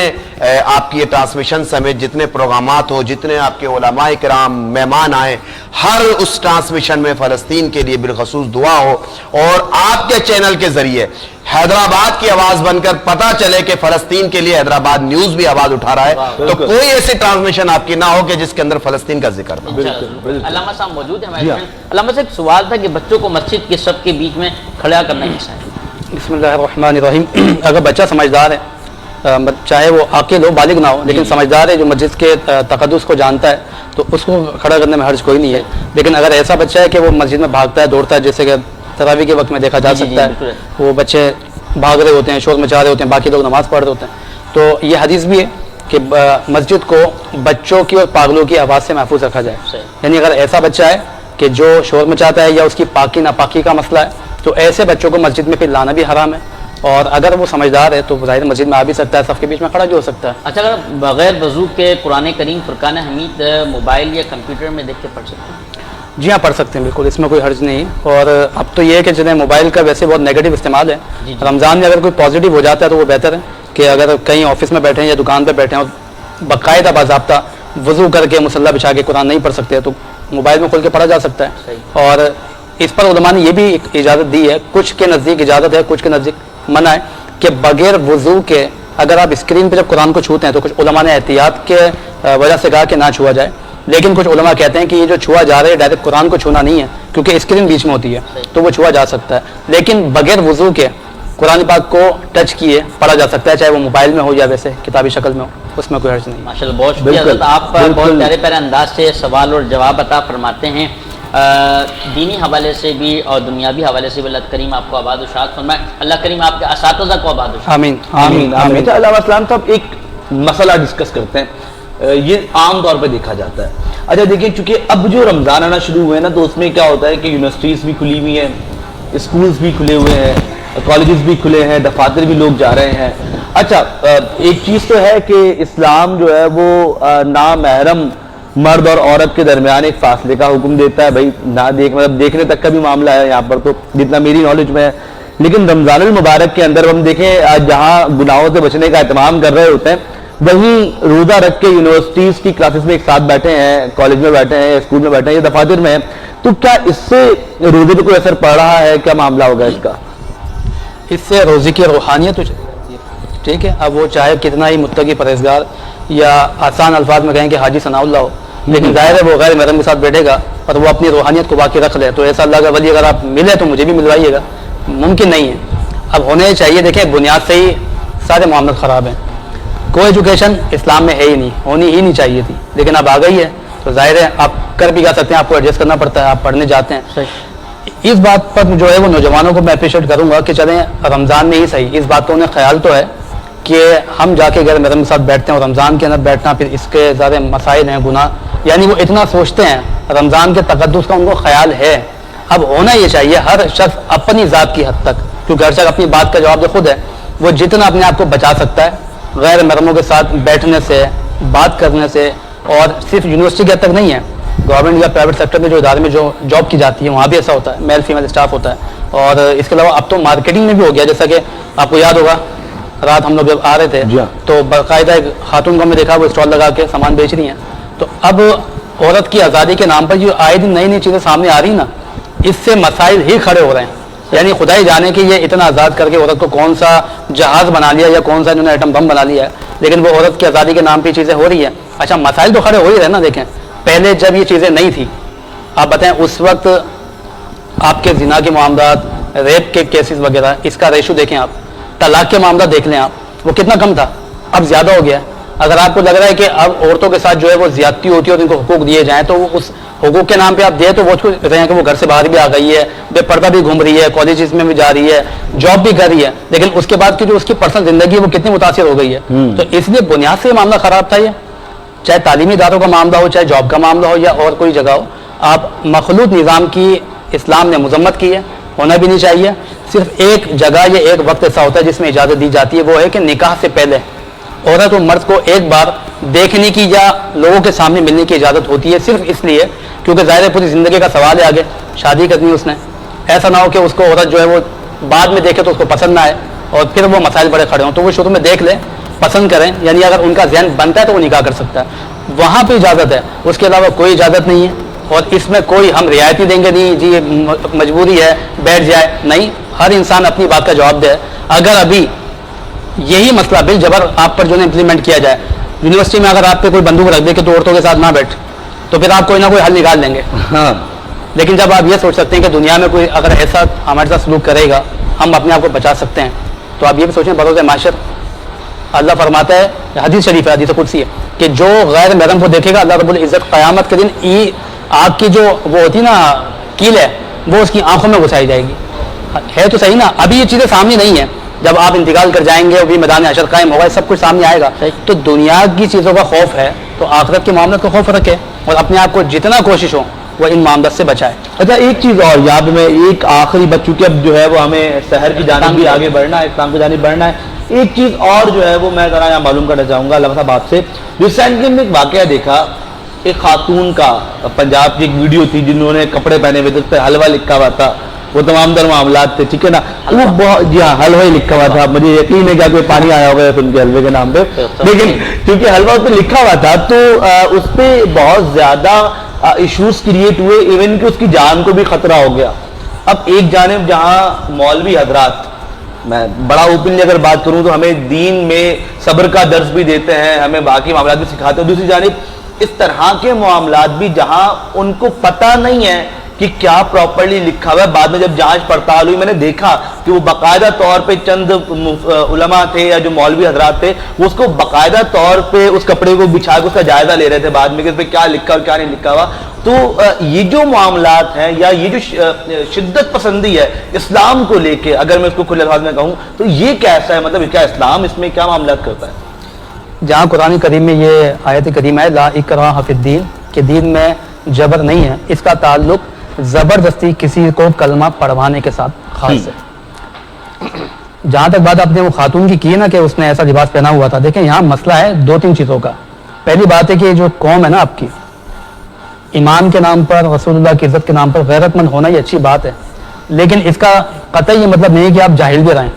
آپ کی یہ ٹرانسمیشن سمیت جتنے پروگرامات ہوں, جتنے آپ کے علماء کرام مہمان آئیں, ہر اس ٹرانسمیشن میں فلسطین کے لیے بالخصوص دعا ہو اور آپ کے چینل کے ذریعے حیدرآباد کی آواز بن کر پتا چلے کہ فلسطین کے لیے حیدرآباد نیوز بھی آواز اٹھا رہا ہے. تو کوئی ایسی ٹرانسمیشن آپ کی نہ ہو کہ جس کے اندر فلسطین کا ذکر نہ ہو. علامہ صاحب موجود ہیں ہمارے ساتھ. علامہ صاحب ایک سوال تھا کہ بچوں کو مسجد کے صف کے بیچ میں کھڑا کرنا کیسا ہے؟ بسم اللہ الرحمن الرحیم. اگر بچہ سمجھدار ہے, چاہے وہ عاقل ہو بالغ نہ ہو, لیکن سمجھدار ہے, جو مسجد کے تقدس کو جانتا ہے, تو اس کو کھڑا کرنے میں حرج کوئی نہیں ہے. لیکن اگر ایسا بچہ ہے کہ وہ مسجد میں بھاگتا ہے, دوڑتا ہے, جیسے کہ تراویح کے وقت میں دیکھا جا سکتا ہے, وہ بچے بھاگ رہے ہوتے ہیں, شور مچا رہے ہوتے ہیں, باقی لوگ نماز پڑھ رہے ہوتے ہیں, تو یہ حدیث بھی ہے کہ مسجد کو بچوں کی اور پاگلوں کی آواز سے محفوظ رکھا جائے. یعنی اگر ایسا بچہ ہے کہ جو شور مچاتا ہے یا اس کی پاکی ناپاکی کا مسئلہ ہے, تو ایسے بچوں کو مسجد میں پھر لانا بھی حرام ہے. اور اگر وہ سمجھدار ہے تو ظاہر مسجد میں آ بھی سکتا ہے, صف کے بیچ میں کھڑا بھی ہو سکتا ہے. اچھا, اگر بغیر وضو کے قرآن کریم فرقان حمید موبائل یا کمپیوٹر میں دیکھ کے پڑھ سکتے ہیں؟ جی ہاں, پڑھ سکتے ہیں, بالکل, اس میں کوئی حرج نہیں. اور اب تو یہ ہے کہ جنہیں موبائل کا ویسے بہت نیگیٹو استعمال ہے, رمضان میں اگر کوئی پازیٹیو ہو جاتا ہے تو وہ بہتر ہے کہ اگر کہیں آفس میں بیٹھے ہیں یا دکان پہ بیٹھے ہیں اور باقاعدہ باضابطہ وضو کر کے مصلی بچھا کے قرآن نہیں پڑھ سکتے تو موبائل میں کھول کے پڑھا جا سکتا ہے. اور اس پر علماء نے یہ بھی اجازت دی ہے, کچھ کے نزدیک اجازت ہے, کچھ کے نزدیک منع ہے, کہ بغیر وضو کے اگر آپ اسکرین پہ جب قرآن کو چھوتے ہیں تو کچھ علماء نے احتیاط کے وجہ سے کہا کہ نہ چھوا جائے, لیکن کچھ علماء کہتے ہیں کہ یہ جو چھوا جا رہا ہے ڈائریکٹ قرآن کو چھونا نہیں ہے, کیونکہ اسکرین بیچ میں ہوتی ہے تو وہ چھوا جا سکتا ہے. لیکن بغیر وضو کے قرآن پاک کو ٹچ کیے پڑھا جا سکتا ہے, چاہے وہ موبائل میں ہو یا ویسے کتابی شکل میں ہو, اس میں کوئی حرج نہیں. ماشاءاللہ, بہت شکریہ حضرت, آپ بہت پیارے پیارے انداز سے سوال اور جواب عطا فرماتے ہیں. دینی حوالے سے بھی اور دنیاوی حوالے سے بھی اللہ کریم آپ کو آباد و شاد فرمائے. اللہ کریم آپ کے اساتذہ کو آباد و شاد. آمین آمین آمین. علامہ اسلام صاحب ایک مسئلہ ڈسکس کرتے ہیں, یہ عام طور پہ دیکھا جاتا ہے. اچھا دیکھیں, چونکہ اب جو رمضان آنا شروع ہوئے نا, تو اس میں کیا ہوتا ہے کہ یونیورسٹیز بھی کھلی ہوئی ہیں, اسکولز بھی کھلے ہوئے ہیں, کالجز بھی کھلے ہیں, دفاتر بھی لوگ جا رہے ہیں. اچھا, ایک چیز تو ہے کہ اسلام جو ہے وہ نامحرم مرد اور عورت کے درمیان ایک فاصلے کا حکم دیتا ہے. بھائی نہ مطلب دیکھنے تک کا بھی معاملہ ہے یہاں پر, تو جتنا میری نالج میں ہے. لیکن رمضان المبارک کے اندر ہم دیکھیں جہاں گناہوں سے بچنے کا اہتمام کر رہے ہوتے ہیں, وہیں روزہ رکھ کے یونیورسٹیز کی کلاسز میں ایک ساتھ بیٹھے ہیں, کالج میں بیٹھے ہیں, اسکول میں بیٹھے ہیں, یا دفاتر میں ہیں, تو کیا اس سے روزے پہ کوئی اثر پڑ رہا ہے؟ کیا معاملہ ہوگا اس کا؟ اس سے روزے کی روحانیت ٹھیک ہے. اب وہ چاہے کتنا ہی متقی پرہیزگار یا آسان الفاظ میں کہیں کہ حاجی ثناء اللہ ہو, لیکن ظاہر ہے وہ غیر محرم کے ساتھ بیٹھے گا اور وہ اپنی روحانیت کو باقی رکھ لے, تو ایسا اللہ کا ولی اگر آپ ملے تو مجھے بھی ملوائیے گا, ممکن نہیں ہے. اب ہونے چاہیے, دیکھیں بنیاد سے ہی سارے معاملات خراب ہیں. کوئی ایجوکیشن اسلام میں ہے ہی نہیں, ہونی ہی نہیں چاہیے تھی, لیکن اب آ گئی ہے تو ظاہر ہے آپ کر بھی جا سکتے ہیں, آپ کو ایڈجسٹ کرنا پڑتا ہے, آپ پڑھنے جاتے ہیں. اس بات پر جو ہے وہ نوجوانوں کو میں اپریشیٹ کروں گا کہ چلیں رمضان میں ہی صحیح, اس بات کا انہیں خیال تو ہے کہ ہم جا کے غیر محرم کے ساتھ بیٹھتے ہیں, اور رمضان کے اندر بیٹھنا پھر اس کے زیادہ مسائل ہیں, گناہ, یعنی وہ اتنا سوچتے ہیں, رمضان کے تقدس کا ان کو خیال ہے. اب ہونا یہ چاہیے ہر شخص اپنی ذات کی حد تک, کیونکہ ہر شخص اپنی بات کا جواب جو خود ہے, وہ جتنا اپنے آپ کو بچا سکتا ہے غیر محرموں کے ساتھ بیٹھنے سے, بات کرنے سے. اور صرف یونیورسٹی کے حد تک نہیں ہے, گورنمنٹ یا پرائیویٹ سیکٹر میں جو ادارے میں جو جاب کی جاتی ہے وہاں بھی ایسا ہوتا ہے, میل فیمیل اسٹاف ہوتا ہے. اور اس کے علاوہ اب تو مارکیٹنگ میں بھی ہو گیا, جیسا کہ آپ کو یاد ہوگا رات ہم لوگ جب آ رہے تھے تو باقاعدہ ایک خاتون کو ہم نے دیکھا وہ اسٹال لگا کے سامان بیچ رہی ہیں. تو اب عورت کی آزادی کے نام پر جو آئے دن نئی نئی چیزیں سامنے آ رہی ہیں نا, اس سے مسائل ہی کھڑے ہو رہے ہیں. یعنی خدا ہی جانے کہ یہ اتنا آزاد کر کے عورت کو کون سا جہاز بنا لیا یا کون سا انہوں نے ایٹم بم بنا لیا ہے, لیکن وہ عورت کی آزادی کے نام پہ چیزیں ہو رہی ہیں. اچھا مسائل تو کھڑے ہو ہی رہے نا. دیکھیں پہلے جب یہ چیزیں نہیں تھی, آپ بتائیں اس وقت آپ کے زنا کے معاملات, ریپ کے کیسز وغیرہ, اس کا ریشو دیکھیں آپ, طلاق کے معاملات دیکھ لیں آپ, وہ کتنا کم تھا, اب زیادہ ہو گیا ہے. اگر آپ کو لگ رہا ہے کہ اب عورتوں کے ساتھ جو ہے وہ زیادتی ہوتی ہے اور ان کو حقوق دیے جائیں, تو وہ اس حقوق کے نام پہ آپ دیں تو وہ کہتے ہیں کہ وہ گھر سے باہر بھی آ گئی ہے, بے پردہ بھی گھوم رہی ہے, کالجز میں بھی جا رہی ہے, جاب بھی کر رہی ہے, لیکن اس کے بعد کی جو اس کی پرسنل زندگی ہے وہ کتنی متاثر ہو گئی ہے. تو اس لیے بنیاد سے یہ معاملہ خراب تھا. یہ چاہے تعلیمی اداروں کا معاملہ ہو, چاہے جاب کا معاملہ ہو, یا اور کوئی جگہ ہو, آپ مخلوط نظام کی اسلام نے مذمت کی ہے, ہونا بھی نہیں چاہیے. صرف ایک جگہ یا ایک وقت ایسا ہوتا ہے جس میں اجازت دی جاتی ہے, وہ ہے کہ نکاح سے پہلے عورت و مرد کو ایک بار دیکھنے کی یا لوگوں کے سامنے ملنے کی اجازت ہوتی ہے صرف اس لیے کیونکہ ظاہر ہے پوری زندگی کا سوال ہے، آگے شادی کرنی ہے اس نے، ایسا نہ ہو کہ اس کو عورت جو ہے وہ بعد میں دیکھے تو اس کو پسند نہ آئے اور پھر وہ مسائل بڑے کھڑے ہوں، تو وہ شروع میں دیکھ لیں، پسند کریں، یعنی اگر ان کا ذہن بنتا ہے تو وہ نکاح کر سکتا ہے، وہاں پہ اجازت ہے، اس کے علاوہ کوئی اجازت نہیں ہے، اور اس میں کوئی ہم رعایتی دیں گے نہیں جی یہ مجبوری ہے بیٹھ جائے، نہیں، ہر انسان اپنی بات کا جواب دے۔ اگر ابھی یہی مسئلہ بل جبر آپ پر جو ہے امپلیمنٹ کیا جائے، یونیورسٹی میں اگر آپ پہ کوئی بندوق رکھ دے کہ تو عورتوں کے ساتھ نہ بیٹھ، تو پھر آپ کوئی نہ کوئی حل نکال لیں گے، ہاں، لیکن جب آپ یہ سوچ سکتے ہیں کہ دنیا میں کوئی اگر ایسا ہمارے ساتھ سلوک کرے گا ہم اپنے آپ کو بچا سکتے ہیں، تو آپ یہ بھی سوچیں بروز معاشر اللہ فرماتا ہے، حدیث شریف ہے، حدیث قدسی ہے کہ جو غیر محرم کو دیکھے گا اللہ رب العزت قیامت کے دن آگ کی جو وہ ہوتی نا کیل ہے وہ اس کی آنکھوں میں گھسائی جائے گی۔ ہے تو صحیح نا، ابھی یہ چیزیں سامنے نہیں ہیں، جب آپ انتقال کر جائیں گے ابھی میدان حشر قائم ہوگا سب کچھ سامنے آئے گا، تو دنیا کی چیزوں کا خوف ہے تو آخرت کے معاملات کا خوف رکھے اور اپنے آپ کو جتنا کوشش ہو وہ ان معاملات سے بچائے۔ اچھا ایک چیز اور یاد میں، ایک آخری بات، چونکہ اب جو ہے وہ ہمیں شہر کی جانب بھی آگے بڑھنا ہے، اسلام کی جانب بڑھنا ہے، ایک چیز اور جو ہے وہ میں ذرا یہاں معلوم کرنا چاہوں گا علامہ صاحب آپ سے۔ ریسنٹلی میں ایک واقعہ دیکھا، ایک خاتون کا، پنجاب کی ایک ویڈیو تھی جنہوں نے کپڑے پہنے ہوئے تھے، اس پہ حلوہ لکھا ہوا تھا، وہ تمام در معاملات تھے، ٹھیک ہے نا، وہ بہت، جی ہاں حلوہ ہی لکھا ہوا تھا، مجھے یقین ہے کہ کوئی پانی آیا ہوگا ان کے حلوے کے نام پہ، لیکن کیونکہ حلوہ اس پہ لکھا ہوا تھا تو اس پہ بہت زیادہ ایشوز کریٹ ہوئے، ایون کہ اس کی جان کو بھی خطرہ ہو گیا۔ اب ایک جانب جہاں مولوی حضرات، میں بڑا اوپنلی اگر بات کروں تو ہمیں دین میں صبر کا درس بھی دیتے ہیں، ہمیں باقی معاملات بھی سکھاتے ہیں، دوسری جانب اس طرح کے معاملات بھی جہاں ان کو پتہ نہیں ہے کہ کیا پراپرلی لکھا ہوا ہے، بعد میں جب جانچ پڑتال ہوئی میں نے دیکھا کہ وہ باقاعدہ طور پہ چند علماء تھے یا جو مولوی حضرات تھے وہ اس کو باقاعدہ طور پہ اس کپڑے کو بچھا کے اس کا جائزہ لے رہے تھے بعد میں کہ اس پہ کیا لکھا اور کیا نہیں لکھا ہوا۔ تو یہ جو معاملات ہیں یا یہ جو شدت پسندی ہے اسلام کو لے کے، اگر میں اس کو کھلے الفاظ میں کہوں تو یہ کیسا ہے، مطلب کیا اسلام اس میں کیا معاملات کرتا ہے؟ جہاں قرآن کریم میں یہ آیت کریمہ ہے لا اکراہ فی الدین کہ دین میں جبر نہیں ہے، اس کا تعلق زبردستی کسی کو کلمہ پڑھوانے کے ساتھ خاص ہے۔ جہاں تک بات آپ نے وہ خاتون کی ہے نا کہ اس نے ایسا لباس پہنا ہوا تھا، دیکھیں یہاں مسئلہ ہے دو تین چیزوں کا۔ پہلی بات ہے کہ جو قوم ہے نا آپ کی، ایمان کے نام پر، رسول اللہ کی عزت کے نام پر غیرت مند ہونا یہ اچھی بات ہے، لیکن اس کا قطعی یہ مطلب نہیں کہ آپ جاہل بھی رہیں،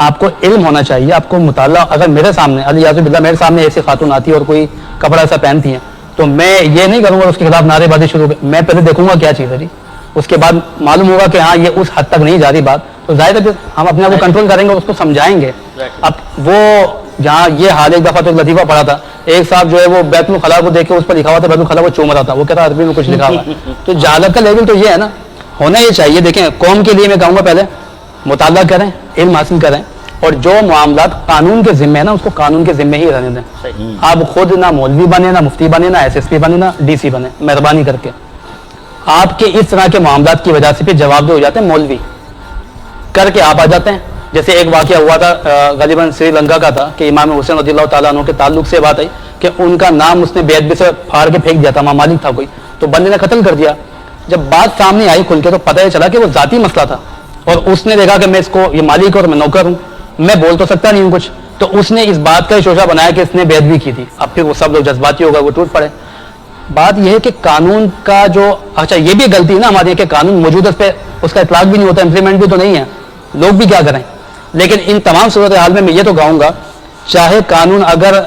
آپ کو علم ہونا چاہیے، آپ کو مطالعہ۔ اگر میرے سامنے علیہ باللہ میرے سامنے ایسی خاتون آتی ہے اور کوئی کپڑا ایسا پہنتی ہیں تو میں یہ نہیں کروں گا اس کے خلاف نعرے بازی شروع، میں پہلے دیکھوں گا کیا چیز ہے جی، اس کے بعد معلوم ہوگا کہ ہاں یہ اس حد تک نہیں جا رہی بات، تو ظاہر ہے ہم اپنے آپ کو کنٹرول کریں گے، اس کو سمجھائیں گے۔ اب وہ جہاں یہ حال، ایک دفعہ تو ایک لطیفہ پڑا تھا، ایک صاحب جو ہے وہ بیت الخلاء کو دیکھ کے اس پر لکھا ہوا تھا بیت الخلاء وہ چوم رہا تھا، وہ کہتا عربی میں کچھ لکھا ہوا ہے، تو جہالت کا لیول تو یہ ہے نا، ہونا یہ چاہیے۔ دیکھیں قوم کے لیے میں کہوں گا پہلے مطالعہ کریں، علم حاصل کریں، اور جو معاملات قانون کے ذمہ ہے نا اس کو قانون کے ذمہ ہی رہنے دیں۔ آپ خود نہ مولوی بنے، نہ مفتی بنے، نہ SSP بنے، نہ DC بنے، مہربانی کر کے۔ آپ کے اس طرح کے معاملات کی وجہ سے پھر جواب دہ ہو جاتے ہیں، مولوی کر کے آپ آ جاتے ہیں۔ جیسے ایک واقعہ ہوا تھا غالباً سری لنکا کا تھا کہ امام حسین رضی اللہ تعالیٰ عنہ کے تعلق سے بات آئی کہ ان کا نام اس نے بے ادبی سے پھاڑ کے پھینک دیا تھا، امام مالک تھا کوئی، تو بندے نے قتل کر دیا۔ جب بات سامنے آئی کھل کے تو پتہ یہ چلا کہ وہ ذاتی مسئلہ تھا، اور اس نے دیکھا کہ میں اس کو یہ مالک اور میں نوکر ہوں، میں بول تو سکتا نہیں ہوں کچھ، تو اس نے اس بات کا شوشہ بنایا کہ اس نے بے ادبی کی تھی۔ اب پھر وہ سب لوگ جذباتی ہو گئے، وہ ٹوٹ پڑے۔ بات یہ ہے کہ قانون کا جو، اچھا یہ بھی غلطی ہے نا ہمارے کہ قانون موجود اس پہ اس کا اطلاق بھی نہیں ہوتا، امپلیمنٹ بھی تو نہیں ہے، لوگ بھی کیا کریں۔ لیکن ان تمام صورتحال میں یہ تو کہوں گا چاہے قانون اگر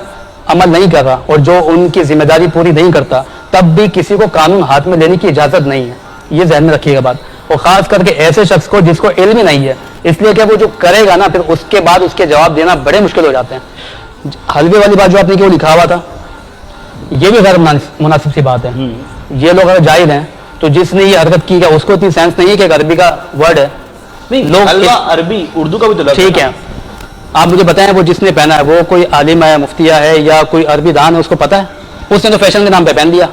عمل نہیں کر رہا اور جو ان کی ذمہ داری پوری نہیں کرتا، تب بھی کسی کو قانون ہاتھ میں لینے کی اجازت نہیں ہے، یہ ذہن میں رکھیے گا بات، اور خاص کر کے ایسے شخص کو جس کو علم ہی نہیں ہے، اس لیے کہ وہ جو کرے گا نا پھر اس کے بعد اس کے جواب دینا بڑے مشکل ہو جاتے ہیں۔ حلوے والی بات جو آپ نے کہ وہ لکھا ہوا تھا، یہ بھی غیر مناسب سی بات ہے۔ یہ لوگ اگر جاہل ہیں تو جس نے یہ حرکت کی ہے اس کو اتنی سینس نہیں ہے کہ ایک عربی کا ورڈ ہے، حلوہ عربی اردو کا بھی تو ٹھیک ہے۔ آپ مجھے بتائیں وہ جس نے پہنا ہے وہ کوئی عالم ہے، مفتیہ ہے یا کوئی عربی دان ہے، اس کو پتہ ہے؟ اس نے تو فیشن کے نام پہ پہن دیا۔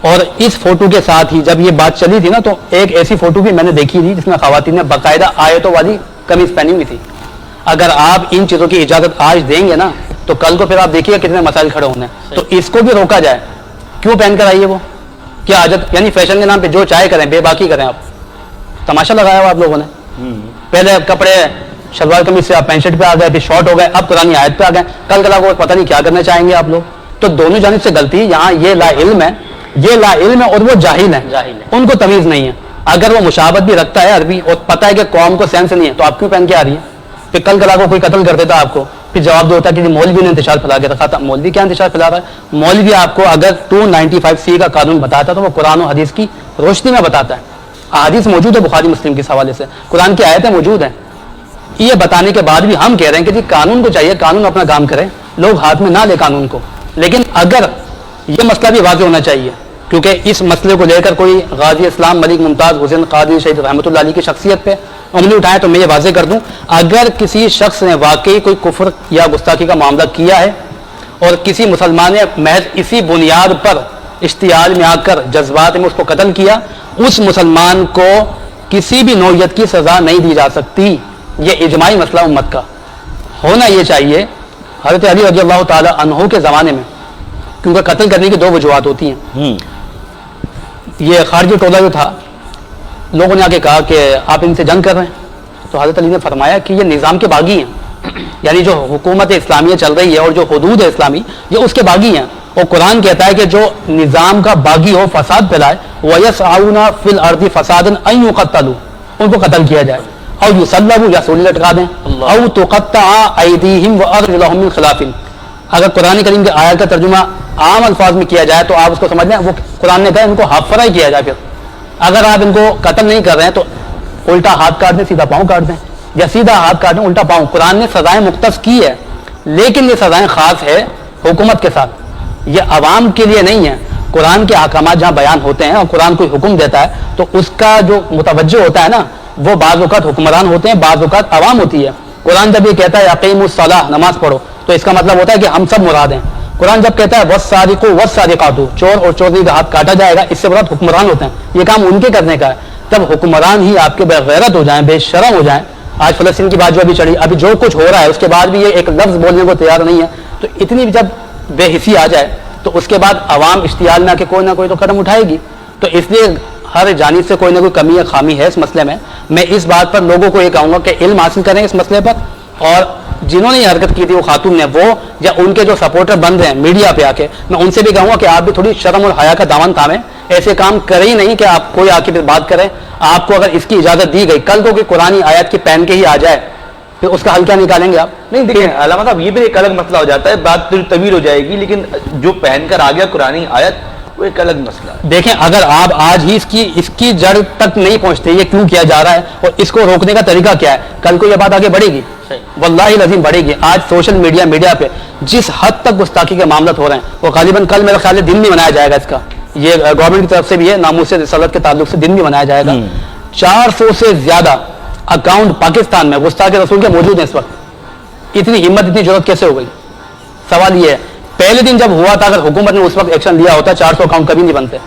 اور اس فوٹو کے ساتھ ہی جب یہ بات چلی تھی نا تو ایک ایسی فوٹو بھی میں نے دیکھی تھی جس میں خواتین نے باقاعدہ آیتوں والی قمیض پہنی ہوئی تھی۔ اگر آپ ان چیزوں کی اجازت آج دیں گے نا تو کل کو پھر آپ دیکھیے کتنے مسائل کھڑے ہونے ہیں، تو اس کو بھی روکا جائے۔ کیوں پہن کر آئیے وہ کیا حاجت، یعنی فیشن کے نام پہ جو چاہے کریں، بے باکی کریں۔ آپ تماشا لگایا ہوا آپ لوگوں نے، پہلے کپڑے شلوار قمیص سے آپ پینٹ شرٹ پہ آ گئے, پھر شارٹ ہو گئے, اب قرآن آیت پہ آ گئے, کل کلا کو پتہ نہیں کیا کرنا چاہیں گے آپ لوگ. تو دونوں جانب سے غلطی. یہاں یہ لا علم ہے, یہ لا علم ہے, اور وہ جاہل ہے, ان کو تمیز نہیں ہے. اگر وہ مشابہت بھی رکھتا ہے عربی اور پتہ ہے کہ قوم کو سینس نہیں ہے, تو آپ کیوں پہن کے آ رہی ہے؟ پھر کل کلا کو کوئی قتل کر دیتا آپ کو, پھر جواب ہوتا ہے کہ مولوی نے انتشار پھیلا کے رکھا تھا. مولوی کیا انتشار پھیلا رہا ہے؟ مولوی آپ کو اگر 295C کا قانون بتاتا تو وہ قرآن و حدیث کی روشنی میں بتاتا ہے. احادیث موجود ہے بخاری مسلم کے حوالے سے, قرآن کی آیتیں موجود ہیں. یہ بتانے کے بعد بھی ہم کہہ رہے ہیں کہ جی قانون کو چاہیے قانون اپنا کام کرے, لوگ ہاتھ میں نہ لے قانون کو. لیکن اگر یہ مسئلہ بھی واضح ہونا چاہیے, کیونکہ اس مسئلے کو لے کر کوئی غازی اسلام ملک ممتاز حسین قادری شہید رحمۃ اللہ علیہ کی شخصیت پہ انگلی اٹھائے, تو میں یہ واضح کر دوں, اگر کسی شخص نے واقعی کوئی کفر یا گستاخی کا معاملہ کیا ہے اور کسی مسلمان نے محض اسی بنیاد پر اشتعال میں آ کر جذبات میں اس کو قتل کیا, اس مسلمان کو کسی بھی نوعیت کی سزا نہیں دی جا سکتی. یہ اجماعی مسئلہ امت کا ہونا یہ چاہیے. حضرت علی رضی اللہ تعالی عنہ کے زمانے میں, کیونکہ قتل کرنے کی 2 وجوہات ہوتی ہیں. یہ خارجی ٹولہ جو تھا, لوگوں نے آ کے کہا کہ آپ ان سے جنگ کر رہے ہیں, تو حضرت علی نے فرمایا کہ یہ نظام کے باغی ہیں, یعنی جو حکومت اسلامیہ چل رہی ہے اور جو حدود ہے اسلامی, یہ اس کے باغی ہیں. اور قرآن کہتا ہے کہ جو نظام کا باغی ہو, فساد پھیلائے, وَيَسْعَوْنَ فِي الْأَرْضِ فَسَادًا أَن يُقَتَّلُوا, ان کو قتل کیا جائے, او یصلبوا یا سولی لٹکا دیں, او تقطع ایدیہم وارجلہم من خلاف. اگر قرآن کریم کے آیت کا ترجمہ عام الفاظ میں کیا جائے تو آپ اس کو سمجھ لیں, وہ قرآن نے کہا ان کو ہاف فرائی کیا جائے. پھر اگر آپ ان کو قتل نہیں کر رہے ہیں تو الٹا ہاتھ کاٹ دیں, سیدھا پاؤں کاٹ دیں, یا سیدھا ہاتھ کاٹ دیں الٹا پاؤں. قرآن نے سزائیں مختص کی ہے, لیکن یہ سزائیں خاص ہے حکومت کے ساتھ, یہ عوام کے لیے نہیں ہے. قرآن کے احکامات جہاں بیان ہوتے ہیں اور قرآن کوئی حکم دیتا ہے تو اس کا جو متوجہ ہوتا ہے نا, وہ بعض اوقات حکمران ہوتے ہیں, بعض اوقات عوام ہوتی ہے. قرآن جب یہ کہتا ہے اقیموا الصلاۃ, نماز پڑھو, تو اس کا مطلب ہوتا ہے کہ ہم سب مراد ہیں. قرآن جب کہتا ہے والسارق والسارقات, چور اور چوری کا ہاتھ کاٹا جائے گا, اس سے مراد حکمران ہوتے ہیں. یہ کام ان کے کرنے کا ہے. جب حکمران ہی آپ کے بے غیرت ہو جائیں, بے شرم ہو جائیں, آج فلسطین کی بات جو ابھی چڑھی, ابھی جو کچھ ہو رہا ہے اس کے بعد بھی یہ ایک لفظ بولنے کو تیار نہیں ہے, تو اتنی جب بے حسی آ جائے تو اس کے بعد عوام اشتعال میں آ کے کوئی نہ کوئی تو قدم اٹھائے گی. تو اس لیے ہر جانب سے کوئی نہ کوئی کمی یا خامی ہے اس مسئلے میں. میں اس بات پر لوگوں کو یہ کہوں گا کہ علم حاصل کریں اس مسئلے پر, اور جنہوں نے یہ حرکت کی تھی وہ خاتون نے, وہ یا ان کے جو سپورٹر بن رہے ہیں میڈیا پہ آ کے, میں ان سے بھی کہوں گا کہ آپ بھی تھوڑی شرم اور حیا کا دامن تھامیں. ایسے کام کریں ہی نہیں کہ آپ کوئی آ کے پھر بات کریں. آپ کو اگر اس کی اجازت دی گئی, کل کو کہ قرآن آیت کی پہن کے ہی آ جائے, پھر اس کا حل کیا نکالیں گے آپ؟ نہیں دیکھیں علامہ صاحب, یہ بھی ایک الگ مسئلہ ہو جاتا ہے, بات طویل ہو جائے گی, لیکن جو پہن کر آ گیا قرآن آیت وہ ایک الگ مسئلہ ہے. دیکھیں اگر آپ آج ہی اس کی جڑ تک نہیں پہنچتے, یہ کیوں کیا جا رہا ہے اور اس کو روکنے کا طریقہ کیا ہے, کل کو یہ بات آگے بڑھے گی, واللہ العظیم بڑھے گی. آج سوشل میڈیا پہ جس حد تک گستاخی کے معاملات ہو رہے ہیں, وہ غالباً کل میرا خیال ہے دن بھی منایا جائے گا اس کا, یہ گورنمنٹ کی طرف سے بھی ہے, ناموس رسالت کے تعلق سے دن بھی منایا جائے گا. 400 سے زیادہ اکاؤنٹ پاکستان میں گستاخ رسول کے موجود ہیں اس وقت. اتنی ہمت, اتنی ضرورت کیسے ہو گئی؟ سوال یہ ہے, پہلے دن جب ہوا تھا اگر حکومت نے اس وقت ایکشن لیا ہوتا, 400 اکاؤنٹ کبھی نہیں بنتے.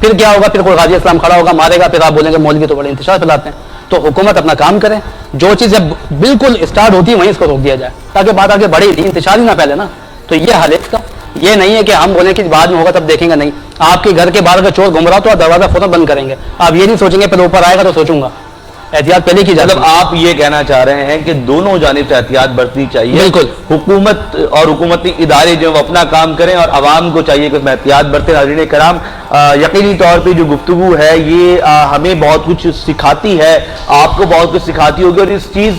پھر کیا ہوگا, پھر کوئی غازی اسلام کھڑا ہوگا, مارے گا, پھر آپ بولیں گے مولوی تو بڑے انتشار پھیلاتے ہیں. تو حکومت اپنا کام کرے, جو چیز جب بالکل اسٹارٹ ہوتی ہے وہیں اس کو روک دیا جائے, تاکہ بات آگے بڑھے ہی, انتشار ہی نہ پھیلے نا. تو یہ حل ہے اس کا. یہ نہیں ہے کہ ہم بولیں کہ بعد میں ہوگا تب دیکھیں گے, نہیں. آپ کے گھر کے باہر کا چور گھوم رہا تو آپ دروازہ فوراً بند کریں گے, آپ یہ نہیں سوچیں گے پھر اوپر آئے گا تو سوچوں گا. احتیاط پہلے کی جاتی. مطلب آپ یہ کہنا چاہ رہے ہیں کہ دونوں جانب سے احتیاط برتنی چاہیے. بالکل. حکومت اور حکومتی ادارے جو اپنا کام کریں, اور عوام کو چاہیے کہ اس میں احتیاط برتیں. ناظرین کرام, یقینی طور پہ جو گفتگو ہے یہ ہمیں بہت کچھ سکھاتی ہے, آپ کو بہت کچھ سکھاتی ہوگی. اور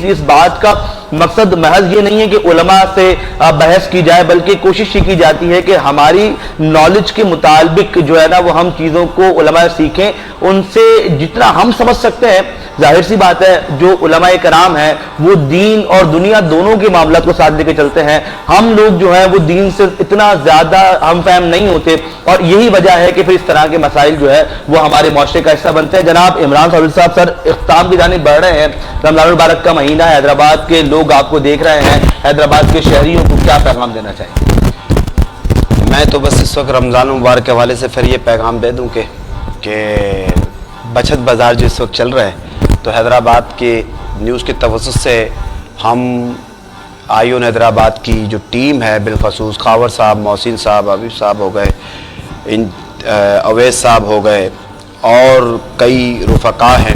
اس بات کا مقصد محض یہ نہیں ہے کہ علماء سے بحث کی جائے, بلکہ کوشش یہ کی جاتی ہے کہ ہماری نالج کے مطابق جو ہے نا وہ ہم چیزوں کو علماء سیکھیں, ان سے جتنا ہم سمجھ سکتے ہیں. ظاہر سی بات ہے جو علماء کرام ہیں وہ دین اور دنیا دونوں کے معاملات کو ساتھ لے کے چلتے ہیں. ہم لوگ جو ہیں وہ دین سے اتنا زیادہ ہم فہم نہیں ہوتے, اور یہی وجہ ہے کہ پھر اس طرح کے مسائل جو ہے وہ ہمارے معاشرے کا حصہ بنتے ہیں. جناب عمران فاضل صاحب, سر اختتام کی جانب بڑھ رہے ہیں. رمضان المبارک کا مہینہ, حیدرآباد کے لوگ آپ کو دیکھ رہے ہیں, حیدرآباد کے شہریوں کو کیا پیغام دینا چاہیے؟ میں تو بس اس وقت رمضان المبارک کے حوالے سے پھر یہ پیغام دے دوں کہ بچت بازار جو اس وقت چل رہا ہے, تو حیدرآباد کے نیوز کے توسط سے ہم آئیون حیدرآباد کی جو ٹیم ہے, بالخصوص خاور صاحب, محسن صاحب, حبیب صاحب ہو گئے, اویس صاحب ہو گئے, اور کئی رفقا ہیں,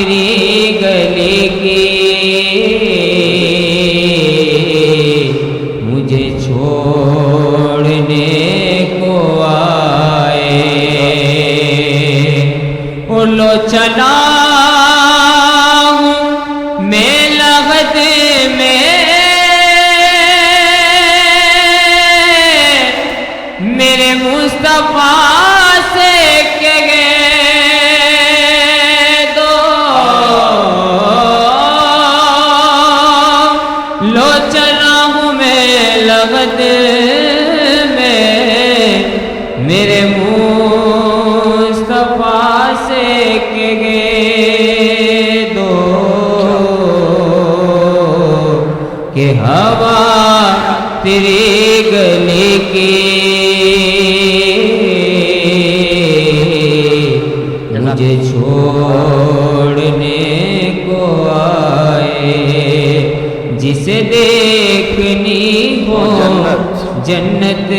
تیری گلی کی مجھے چھوڑنے کو آئے، اور لو چلا ہوں میں لغت میں میرے مصطفیٰ سے کہ گئے دو، لو چلا ہوں میں لغت میں میرے مصطفیٰ سے کہ گئے دو، کہ ہوا تیری گلی کی مجھے چھوڑنے کو آئے، جسے دیکھنی ہو جنت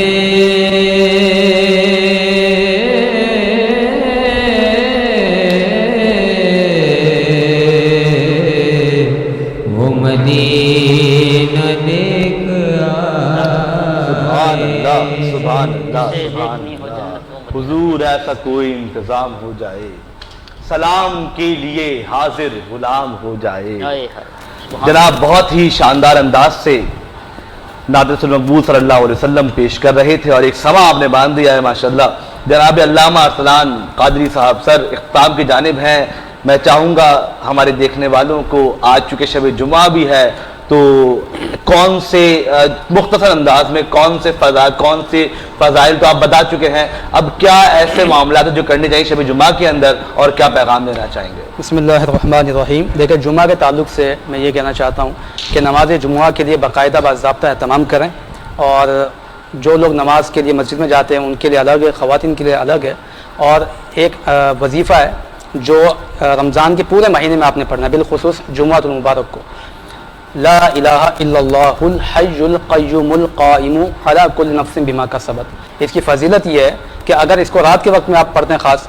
وہ مدینہ دیکھ سبحان اللہ، آئے۔ سبحان اللہ، سبحان اللہ۔ حضور ایسا کوئی انتظام ہو جائے، سلام کے لیے حاضر غلام ہو جائے۔ جناب بہت ہی شاندار انداز سے نعت رسول مقبول صلی اللہ علیہ وسلم پیش کر رہے تھے، اور ایک سما آپ نے باندھ دیا ہے ماشاءاللہ۔ جناب علامہ ارسلان قادری صاحب سر اختتام کی جانب ہیں۔ میں چاہوں گا ہمارے دیکھنے والوں کو، آج چونکہ شب جمعہ بھی ہے، تو کون سے مختصر انداز میں کون سے فضائل تو آپ بتا چکے ہیں، اب کیا ایسے معاملات جو کرنے چاہیے شب جمعہ کے اندر، اور کیا پیغام دینا چاہیں گے؟ بسم اللہ الرحمن الرحیم۔ دیکھیں جمعہ کے تعلق سے میں یہ کہنا چاہتا ہوں کہ نماز جمعہ کے لیے باقاعدہ باضابطہ اہتمام کریں، اور جو لوگ نماز کے لیے مسجد میں جاتے ہیں ان کے لیے الگ ہے، خواتین کے لیے الگ ہے، اور ایک وظیفہ ہے جو رمضان کے پورے مہینے میں آپ نے پڑھنا ہے، بالخصوص جمعۃ المبارک کو، لا الہ الا اللہ الحی القیوم القائم علی کل نفس بما کسبت۔ اس کی فضیلت یہ ہے کہ اگر اس کو رات کے وقت میں آپ پڑھتے ہیں خاص،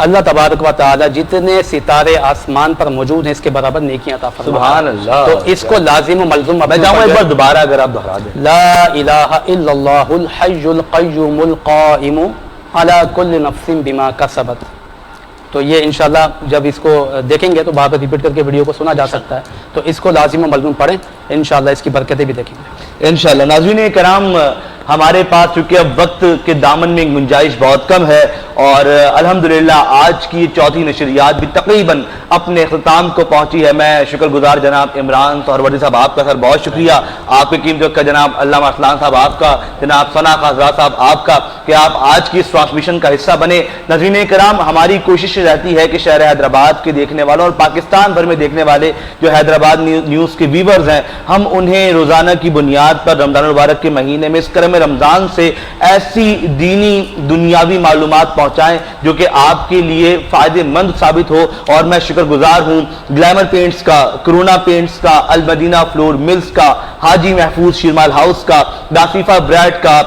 اللہ تبارک و تعالی جتنے ستارے آسمان پر موجود ہیں اس کے برابر نیکیاں عطا فرماتا ہے۔ سبحان اللہ۔ تو اس کو لازم و ملزوم میں چاہوں گا ایک بار دوبارہ اگر آپ دہرا دیں۔ لا الہ الا اللہ الحی القیوم القائم علی کل نفس بما کسبت۔ تو یہ انشاءاللہ جب اس کو دیکھیں گے تو بار بار ریپیٹ کر کے ویڈیو کو سنا جا سکتا ہے، تو اس کو لازم و ملزوم پڑھیں، انشاءاللہ اس کی برکتیں بھی دیکھیں گے انشاءاللہ۔ ناظرین کرام، ہمارے پاس چونکہ اب وقت کے دامن میں گنجائش بہت کم ہے، اور الحمدللہ آج کی چوتھی نشریات بھی تقریباً اپنے اختتام کو پہنچی ہے۔ میں شکر گزار جناب عمران سہروردی صاحب آپ کا سر بہت شکریہ، آپ کے قیمتی وقت کا جناب علامہ ارسلان صاحب آپ کا، جناب ثنا خاصرات صاحب آپ کا، کہ آپ آج کی اس ٹرانسمیشن کا حصہ بنے۔ ناظرین کرام، ہماری کوشش رہتی ہے کہ شہر حیدرآباد کے دیکھنے والوں اور پاکستان بھر میں دیکھنے والے جو حیدرآباد نیوز کے ویورز ہیں، ہم انہیں روزانہ کی بنیاد پر رمضان المبارک کے مہینے میں اس کرم رمضان سے ایسی دینی دنیاوی معلومات پہنچائیں جو کہ آپ کے لیے فائدہ مند ثابت ہو۔ اور میں شکر گزار ہوں گلیمر پینٹس کا، کرونا پینٹس کا، المدینہ فلور ملز کا، حاجی محفوظ شیرمال ہاؤس کا، ناصفہ بریڈ کا،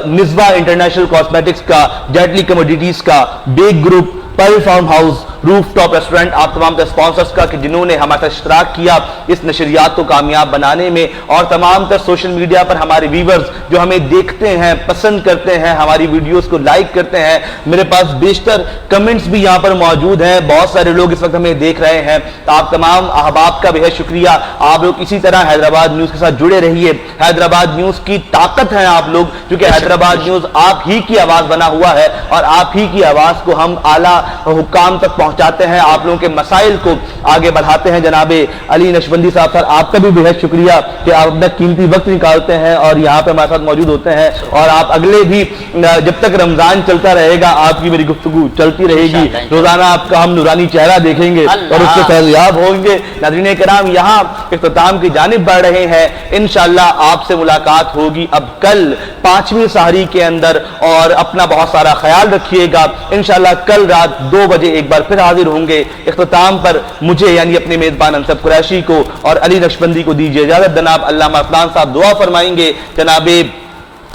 نسبہ انٹرنیشنل کاسمیٹکس کا، جیٹلی کموڈیٹیز کا، Baig group, pearl farm house, roof top restaurant, آپ تمام تر اسپانسرز کا کہ جنہوں نے ہمارے ساتھ اشتراک کیا اس نشریات کو کامیاب بنانے میں، اور تمام تر سوشل میڈیا پر ہمارے ویورز جو ہمیں دیکھتے ہیں، پسند کرتے ہیں، ہماری ویڈیوز کو لائک کرتے ہیں۔ میرے پاس بیشتر کمنٹس بھی یہاں پر موجود ہیں، بہت سارے لوگ اس وقت ہمیں دیکھ رہے ہیں، آپ تمام احباب کا بہت شکریہ۔ آپ لوگ اسی طرح حیدرآباد نیوز کے ساتھ جڑے رہیے، حیدرآباد نیوز کی طاقت ہے آپ لوگ، کیونکہ حیدرآباد نیوز آپ ہی کی آواز بنا ہوا ہے، اور آپ ہی کی آواز کو ہم اعلیٰ حکام تک پہنچاتے ہیں، آپ لوگوں کے مسائل کو آگے بڑھاتے ہیں۔ جناب علی نقشبندی صاحب سر، آپ کا بھی بہت شکریہ کہ آپ اپنا قیمتی وقت نکالتے ہیں اور یہاں پہ ہمارے ساتھ موجود ہوتے ہیں، اور آپ اگلے بھی جب تک رمضان چلتا رہے گا آپ کی میری گفتگو چلتی رہے گی، روزانہ آپ کا ہم نورانی چہرہ دیکھیں گے اور اس سے فیضیاب ہوں گے۔ ناظرین کرام، یہاں اختتام کی جانب بڑھ رہے ہیں، انشاءاللہ آپ سے ملاقات ہوگی اب کل 5ویں سحری کے اندر، اور اپنا بہت سارا خیال رکھیے گا۔ انشاءاللہ کل رات 2 بجے ایک بار پھر حاضر ہوں گے۔ اختتام پر مجھے یعنی اپنے میزبان انصب قریشی کو اور علی نقشبندی کو دیجیے اجازت۔ جناب علامہ ارسلان صاحب دعا فرمائیں گے، جناب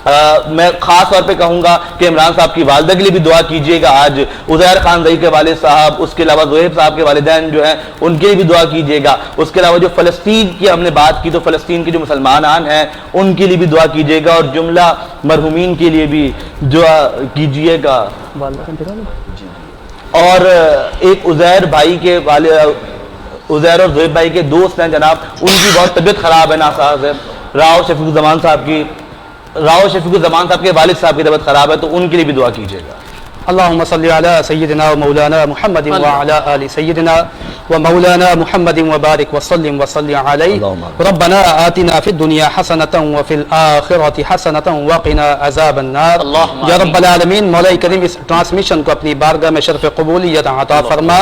میں خاص طور پہ کہوں گا کہ عمران صاحب کی والدہ کے لیے بھی دعا کیجیے گا. آج عزیر خان زئی کے والد صاحب، اس کے علاوہ زہیب صاحب کے والدین جو ہیں ان کے لیے بھی دعا کیجیے گا. اس کے علاوہ جو فلسطین کی ہم نے بات کی تو فلسطین کے جو مسلمان ہیں ان کے لیے بھی دعا کیجیے گا، اور جملہ مرحومین کے لیے بھی دعا کیجیے گا. اور ایک عزیر بھائی کے والد، عزیر اور زہیب بھائی کے دوست ہیں جناب، ان کی بہت طبیعت خراب ہے نا صاحب، راؤ شفیق الزمان صاحب کے والد صاحب کی طبیعت خراب ہے، تو ان کے لیے بھی دعا کیجیے گا. اللهم صل على سيدنا ومولانا محمد وعلى آل سيدنا ومولانا محمد وبارك وسلم عليه. ربنا آتنا في الدنيا حسنة وفي الآخرة حسنة وقنا عذاب النار. یا رب العالمین، مولا کریم اس ٹرانسمیشن کو اپنی بارگاہ میں شرف قبولیت عطا فرما.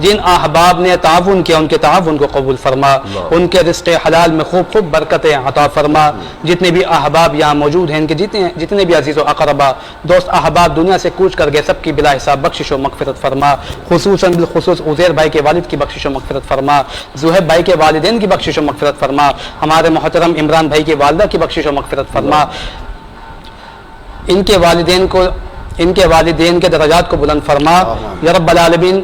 جن احباب نے تعاون کیا ان کے تعاون کو قبول فرما، ان کے رزق حلال میں خوب برکتیں عطا فرما. جتنے بھی احباب یہاں موجود ہیں، ان کے جتنے بھی عزیز و اقربا دوست احباب دنیا سے کوچ کر گئے، سب کی بلا حساب بخشش و مغفرت فرما. خصوصاً بالخصوص عزیر بھائی کے والد کی بخشش و مغفرت فرما، زہیب بھائی کے والدین کی بخشش و مغفرت فرما، ہمارے محترم عمران بھائی کی والدہ کی بخشش و مغفرت فرما. ان کے والدین کے درجات کو بلند فرما. یا رب العالمین،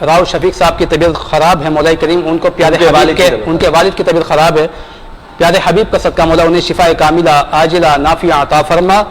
راؤ شفیق صاحب کی طبیعت خراب ہے، مولا کریم ان کو ان کے والد کی طبیعت خراب ہے، پیارے حبیب کا صدقہ مولا انہیں شفاء کاملہ عاجلہ نافعہ عطا فرما.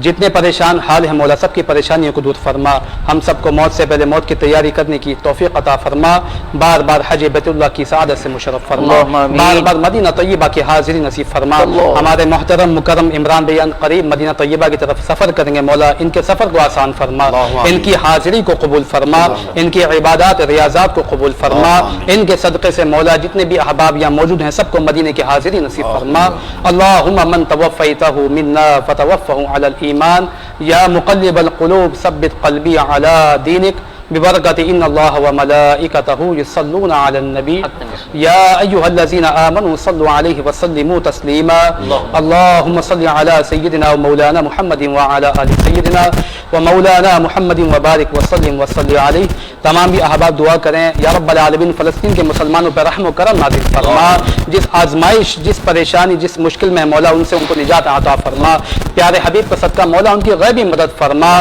جتنے پریشان حال ہیں مولا سب کی پریشانیوں کو دور فرما. ہم سب کو موت سے پہلے موت کی تیاری کرنے کی توفیق عطا فرما. بار بار حج بیت اللہ کی سعادت سے مشرف فرما. بار بار مدینہ طیبہ کی حاضری نصیب فرما. ہمارے محترم مکرم عمران بھائی قریب مدینہ طیبہ کی طرف سفر کریں گے، مولا ان کے سفر کو آسان فرما، ان کی حاضری کو قبول فرما، ان کی عبادات ریاضات کو قبول فرما. ان کے صدقے سے مولا جتنے بھی احباب یہاں موجود ہیں سب کو مدینہ کی حاضری نصیب فرما. اللہم من توفیتہ منا فتوفہ علی الایمان یا مقلب القلوب ثبت قلبی علی دینک ببرکت ان اللہ وملائکتہ یصلون علی النبی یا ایہا الذین آمنوا صلوا علیہ وسلموا تسلیما. اللہم صل علی سیدنا ومولانا محمد وعلی آل سیدنا ومولانا محمد وبارک وسلم علیہ. تمام بھی احباب دعا کریں، یا رب العالمین فلسطین کے مسلمانوں پر رحم و کرم نازل فرما. جس آزمائش، جس پریشانی، جس مشکل میں مولا ان سے ان کو نجات عطا فرما. پیارے حبیب کا صدقہ مولا ان کی غیبی مدد فرما.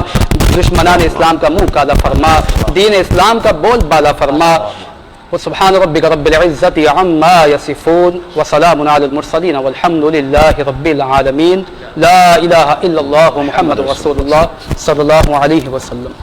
دشمنان اسلام کا منہ کالا فرما، دین اسلام کا بول بالا فرما. وسبحان ربک رب العزت عما یصفون وسلام علی المرسلین والحمد للہ رب العالمین. لا الہ الا اللہ محمد رسول اللہ صلی اللہ علیہ وسلم.